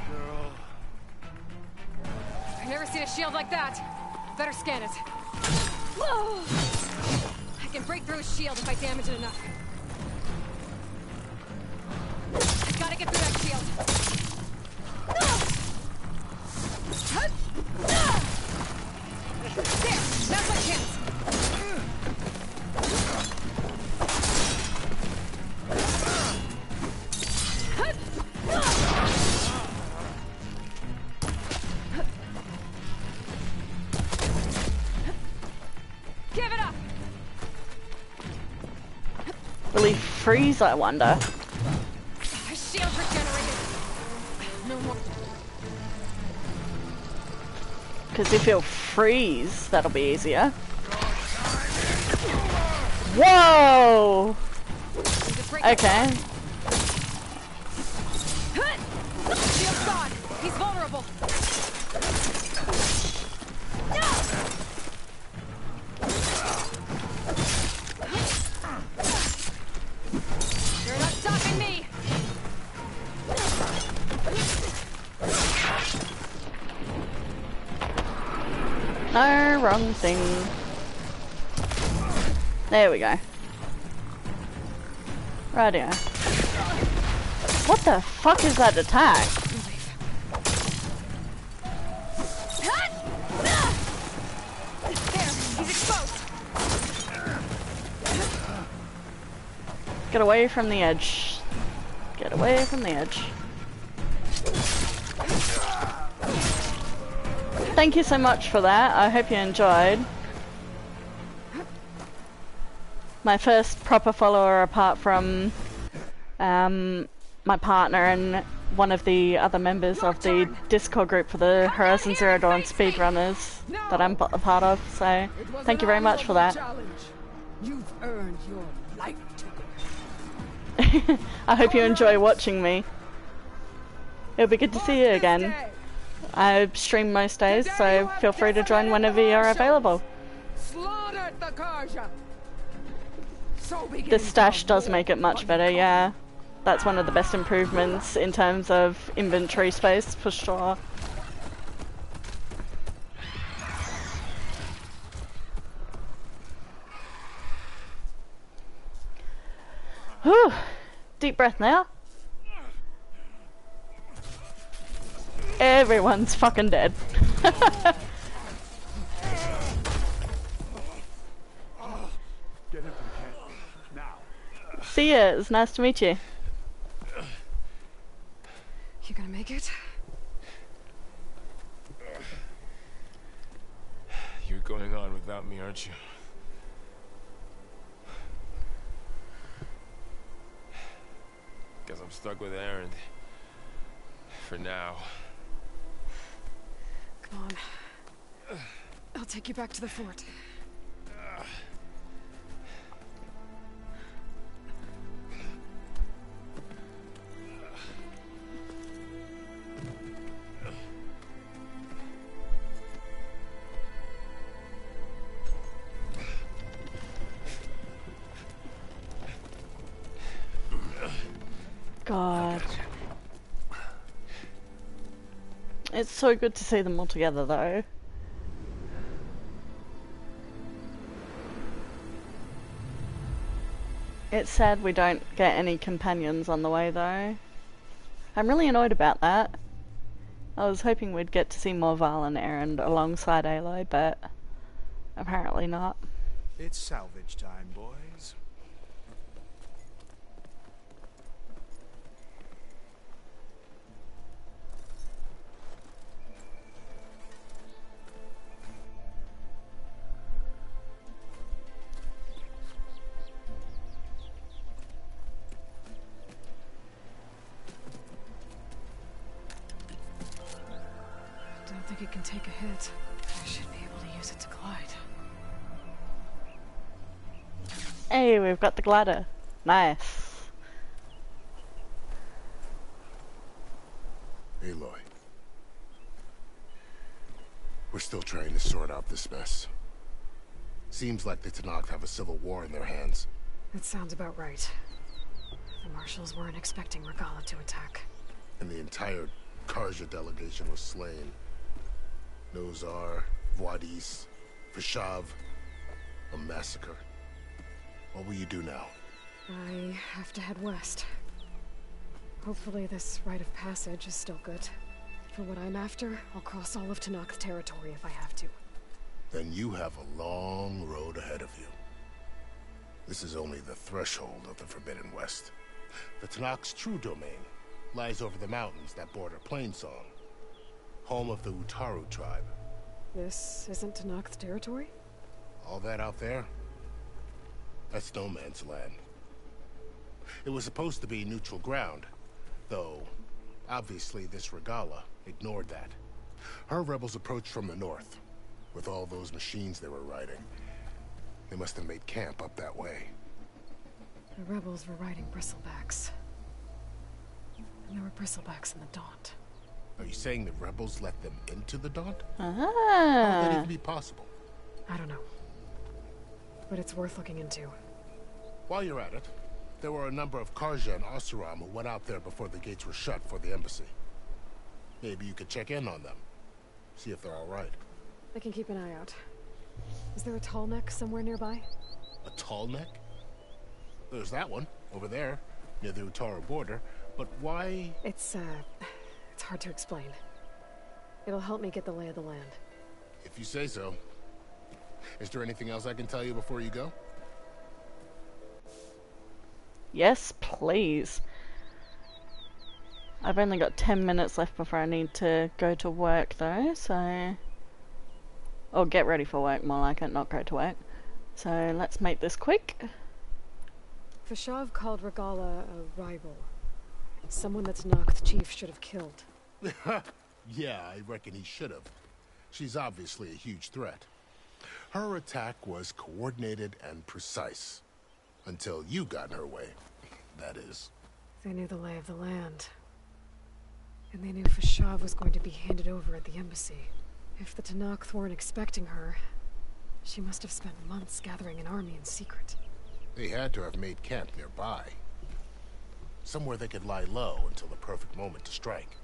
I've never seen a shield like that. Better scan it. I can break through a shield if I damage it enough. I gotta get through that shield. There! Now's my chance! Give it up! Will he freeze, I wonder? My shield's regenerated. No more. Because if he'll freeze, that'll be easier. Whoa! Okay. Shield's gone. He's vulnerable. You're not stopping me. No, wrong thing. There we go. Rightio. What the fuck is that attack? There, he's exposed. Get away from the edge. Get away from the edge. Thank you so much for that. I hope you enjoyed. My first proper follower apart from my partner and one of the other members of the Discord group for the Horizon Zero Dawn speedrunners that I'm a part of, so thank you very much for that. You've earned your life ticket. I hope you enjoy watching me. It'll be good to see you again. I stream most days, so feel free to join whenever you're available. Slaughtered the Karja. The stash does make it much better, yeah. That's one of the best improvements in terms of inventory space, for sure. Whew. Deep breath now. Everyone's fucking dead. Get into the camp now. See ya. It's nice to meet you. You gonna make it? You're going on without me, aren't you? Guess I'm stuck with Aaron. For now. Come on. I'll take you back to the fort. God. It's so good to see them all together though. It's sad we don't get any companions on the way though. I'm really annoyed about that. I was hoping we'd get to see more Val and Aaron alongside Aloy, but apparently not. It's salvage time, boys. I think it can take a hit. I should be able to use it to glide. Hey, we've got the glider. Nice. Aloy. We're still trying to sort out this mess. Seems like the Tenakth have a civil war in their hands. That sounds about right. The Marshals weren't expecting Regala to attack. And the entire Karja delegation was slain. Nozar, Voidis, Vishav. A massacre. What will you do now? I have to head west. Hopefully this rite of passage is still good. For what I'm after, I'll cross all of Tenakth territory if I have to. Then you have a long road ahead of you. This is only the threshold of the Forbidden West. The Tenakth's true domain lies over the mountains that border Plainsong, home of the Utaru tribe. This isn't Tenakth territory? All that out there? That's no man's land. It was supposed to be neutral ground, though obviously this Regala ignored that. Her rebels approached from the north, with all those machines they were riding. They must have made camp up that way. The rebels were riding bristlebacks. And there were bristlebacks in the Daunt. Are you saying the rebels let them into the Daunt? Ah. How would that even be possible? I don't know. But it's worth looking into. While you're at it, there were a number of Karja and Oseram who went out there before the gates were shut for the embassy. Maybe you could check in on them. See if they're all right. I can keep an eye out. Is there a tall neck somewhere nearby? A tall neck? There's that one, over there, near the Utaru border. But why? It's hard to explain. It'll help me get the lay of the land. If you say so. Is there anything else I can tell you before you go? Yes, please. I've only got 10 minutes left before I need to go to work though, so... Or get ready for work, more like it, not go to work. So let's make this quick. Vishav called Regala a rival. Someone that Tenakth chief should have killed. Yeah, I reckon he should have. She's obviously a huge threat. Her attack was coordinated and precise. Until you got in her way, that is. They knew the lay of the land. And they knew Vishav was going to be handed over at the embassy. If the Tenakth weren't expecting her, she must have spent months gathering an army in secret. They had to have made camp nearby. Somewhere they could lie low until the perfect moment to strike.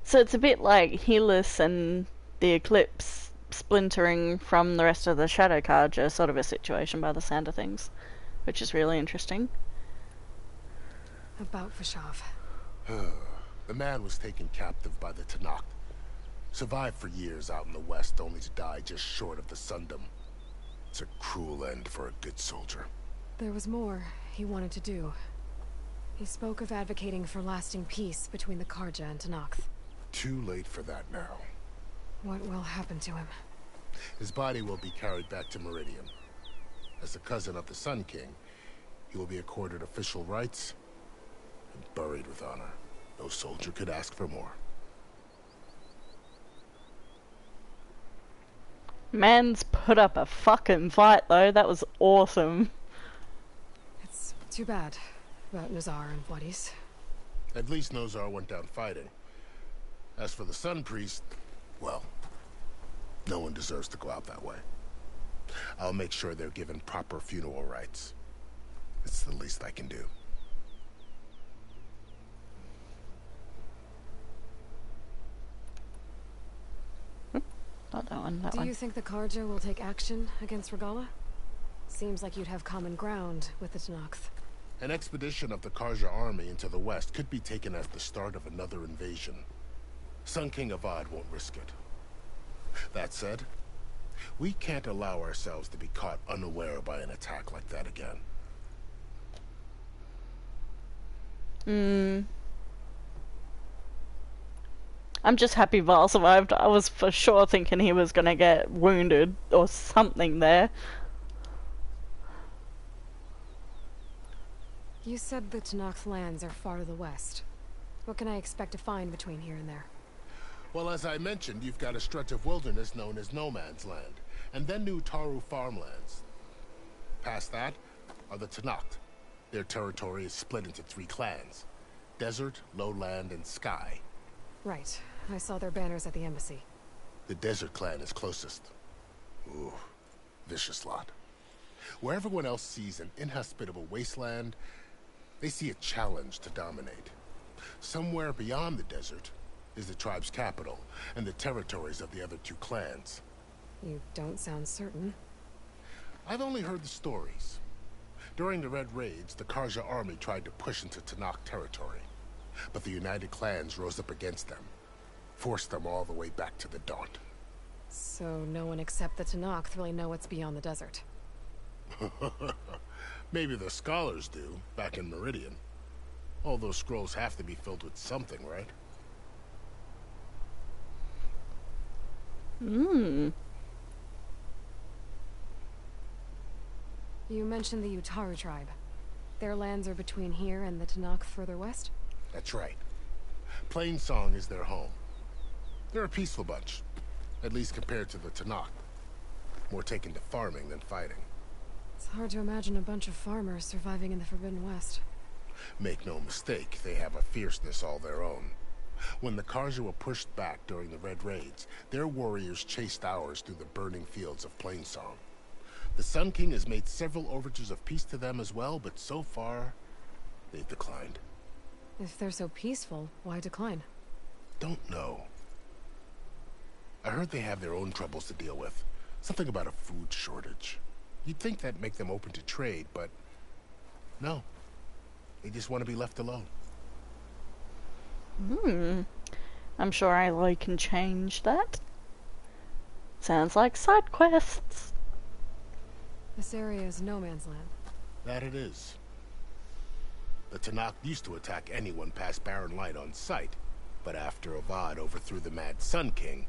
So it's a bit like Helis and the Eclipse splintering from the rest of the Shadow Carja sort of a situation by the sound of things, which is really interesting. About Vashav. The man was taken captive by the Tanakh. Survived for years out in the west, only to die just short of the Sundom. It's a cruel end for a good soldier. There was more he wanted to do. He spoke of advocating for lasting peace between the Carja and Tanakh. Too late for that now. What will happen to him? His body will be carried back to Meridian. As a cousin of the Sun King, he will be accorded official rights and buried with honor. No soldier could ask for more. Man's put up a fucking fight though, that was awesome. It's too bad about Nazar and Vladis. At least Nozar went down fighting. As for the Sun Priest, well, no one deserves to go out that way. I'll make sure they're given proper funeral rites. It's the least I can do. Not that one, that Do one. you think the Carja will take action against Regala? Seems like you'd have common ground with the Tanakh. An expedition of the Carja army into the west could be taken as the start of another invasion. Sun King Avad won't risk it. That said, we can't allow ourselves to be caught unaware by an attack like that again. I'm just happy Val survived. I was for sure thinking he was gonna get wounded or something there. You said the Tanakh lands are far to the west. What can I expect to find between here and there? Well, as I mentioned, you've got a stretch of wilderness known as No Man's Land, and then New Taru farmlands. Past that are the Tanakh. Their territory is split into 3 clans: Desert, Lowland, and Sky. Right. I saw their banners at the embassy. The Desert clan is closest. Ooh, vicious lot. Where everyone else sees an inhospitable wasteland, they see a challenge to dominate. Somewhere beyond the desert is the tribe's capital and the territories of the other 2 clans. You don't sound certain. I've only heard the stories. During the Red Raids, the Carja army tried to push into Tanakh territory, but the United Clans rose up against them, forced them all the way back to the Daunt. So no one except the Tanakh really know what's beyond the desert. Maybe the scholars do, back in Meridian. All those scrolls have to be filled with something, right? You mentioned the Utaru tribe. Their lands are between here and the Tanakh further west? That's right. Plainsong is their home. They're a peaceful bunch, at least compared to the Tanakh. More taken to farming than fighting. It's hard to imagine a bunch of farmers surviving in the Forbidden West. Make no mistake, they have a fierceness all their own. When the Carja were pushed back during the Red Raids, their warriors chased ours through the burning fields of Plainsong. The Sun King has made several overtures of peace to them as well, but so far, they've declined. If they're so peaceful, why decline? Don't know. I heard they have their own troubles to deal with. Something about a food shortage. You'd think that'd make them open to trade, but no. They just want to be left alone. I'm sure Aloy can change that. Sounds like side quests. This area is no man's land. That it is. The Tanakh used to attack anyone past Barren Light on sight, but after Avad overthrew the Mad Sun King,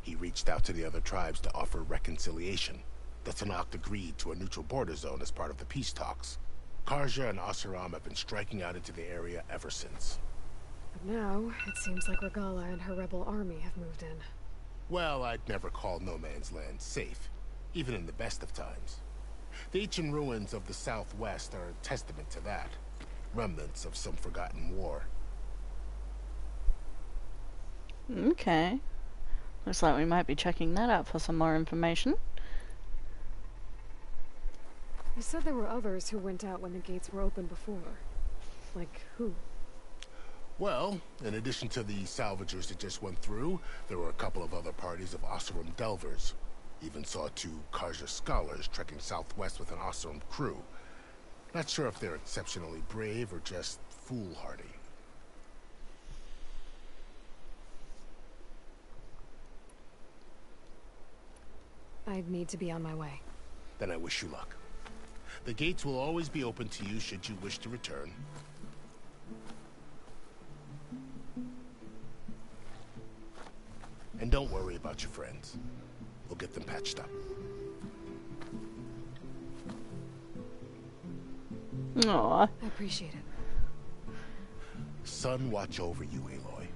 he reached out to the other tribes to offer reconciliation. The Tanakh agreed to a neutral border zone as part of the peace talks. Carja and Asuram have been striking out into the area ever since. But now, it seems like Regala and her rebel army have moved in. Well, I'd never call No Man's Land safe, even in the best of times. The ancient ruins of the Southwest are a testament to that. Remnants of some forgotten war. Okay. Looks like we might be checking that out for some more information. You said there were others who went out when the gates were open before. Like who? Well, in addition to the salvagers that just went through, there were a couple of other parties of Oseram delvers. Even saw 2 Karja scholars trekking southwest with an Oseram crew. Not sure if they're exceptionally brave or just foolhardy. I need to be on my way. Then I wish you luck. The gates will always be open to you should you wish to return. And don't worry about your friends. We'll get them patched up. Aww. I appreciate it. Sun watch over you, Aloy.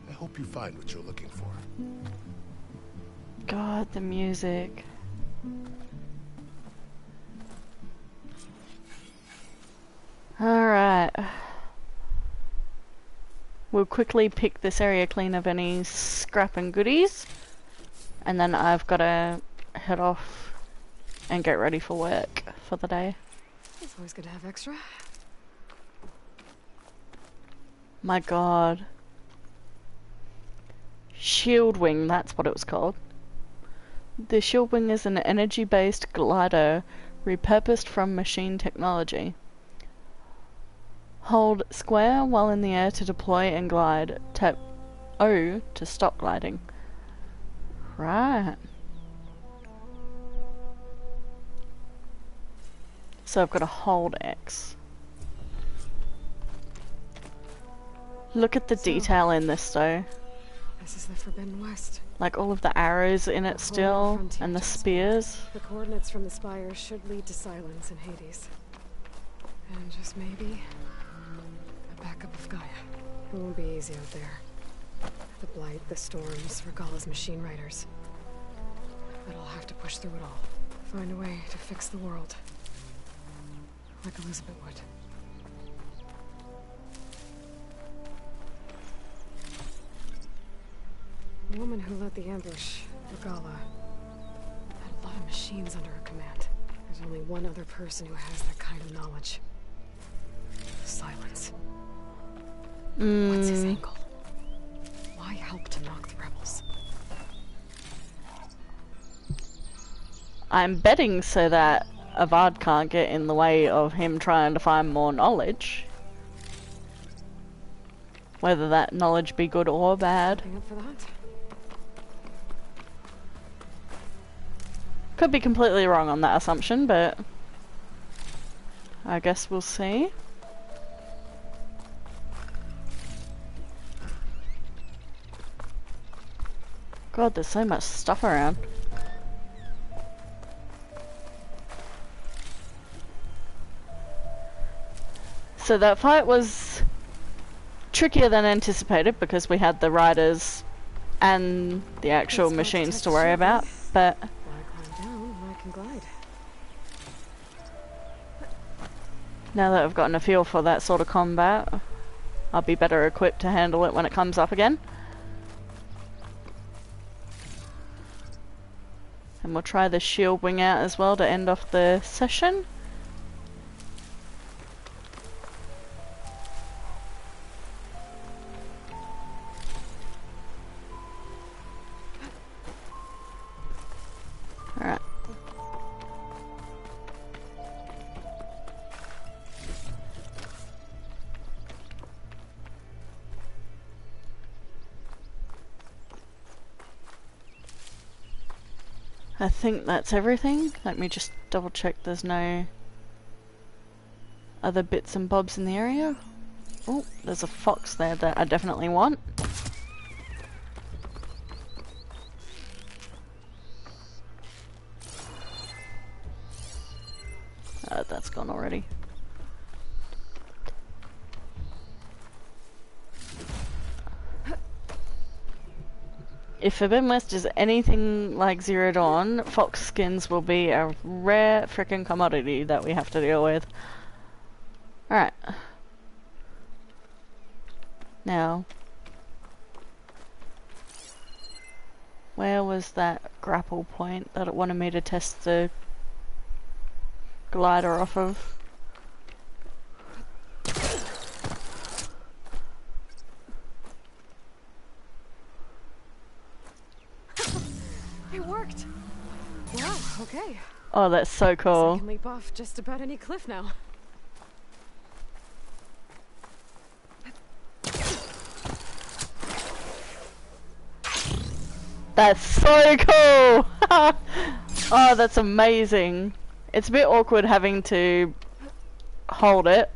I hope you find what you're looking for. God, the music. Alright. We'll quickly pick this area clean of any scrap and goodies. And then I've got to head off and get ready for work for the day. It's always good to have extra. My god. Shield Wing, that's what it was called. The Shield Wing is an energy-based glider repurposed from machine technology. Hold square while in the air to deploy and glide. Tap O to stop gliding. Right. So I've got to hold X. Look at the detail in this though. This is the Forbidden West. Like all of the arrows in it still, and the spears. The coordinates from the spire should lead to Silence in Hades. And just maybe a backup of Gaia. It won't be easy out there. The Blight, the Storms, Regala's machine riders. But I'll have to push through it all. Find a way to fix the world. Like Elizabeth would. The woman who led the ambush, Regala, had a lot of machines under her command. There's only one other person who has that kind of knowledge. Silence. What's his angle? Why help to knock the rebels? I'm betting so that Avad can't get in the way of him trying to find more knowledge. Whether that knowledge be good or bad. Up for that? Could be completely wrong on that assumption, but I guess we'll see. God, there's so much stuff around. So that fight was trickier than anticipated because we had the riders and the actual machines to worry about, but now that I've gotten a feel for that sort of combat, I'll be better equipped to handle it when it comes up again. And we'll try the shield wing out as well to end off the session. Alright. I think that's everything. Let me just double check there's no other bits and bobs in the area. Oh, there's a fox there that I definitely want. That's gone already. If Forbidden West is anything like Zero Dawn, fox skins will be a rare frickin' commodity that we have to deal with. Alright. Now, where was that grapple point that it wanted me to test the glider off of? It worked! Wow, okay. Oh, that's so So I cool. can leap off just about any cliff now. That's so cool! Oh, that's amazing. It's a bit awkward having to hold it.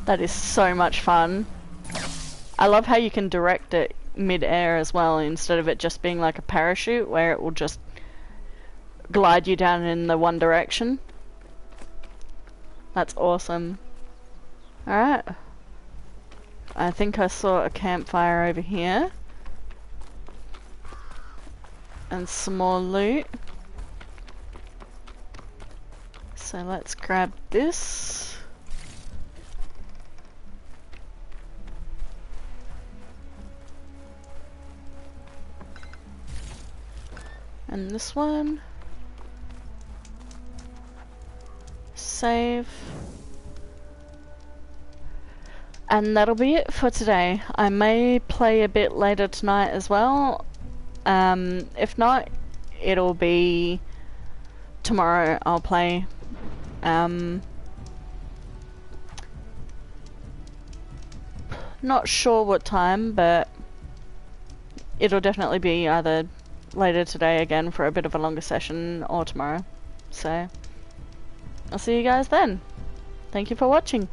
That is so much fun. I love how you can direct it mid-air as well, instead of it just being like a parachute where it will just glide you down in the one direction. That's awesome. Alright. I think I saw a campfire over here. And some more loot. So let's grab this. And this one. Save. And that'll be it for today. I may play a bit later tonight as well. If not, it'll be tomorrow I'll play. Not sure what time, but it'll definitely be either later today again for a bit of a longer session or tomorrow. So I'll see you guys then. Thank you for watching.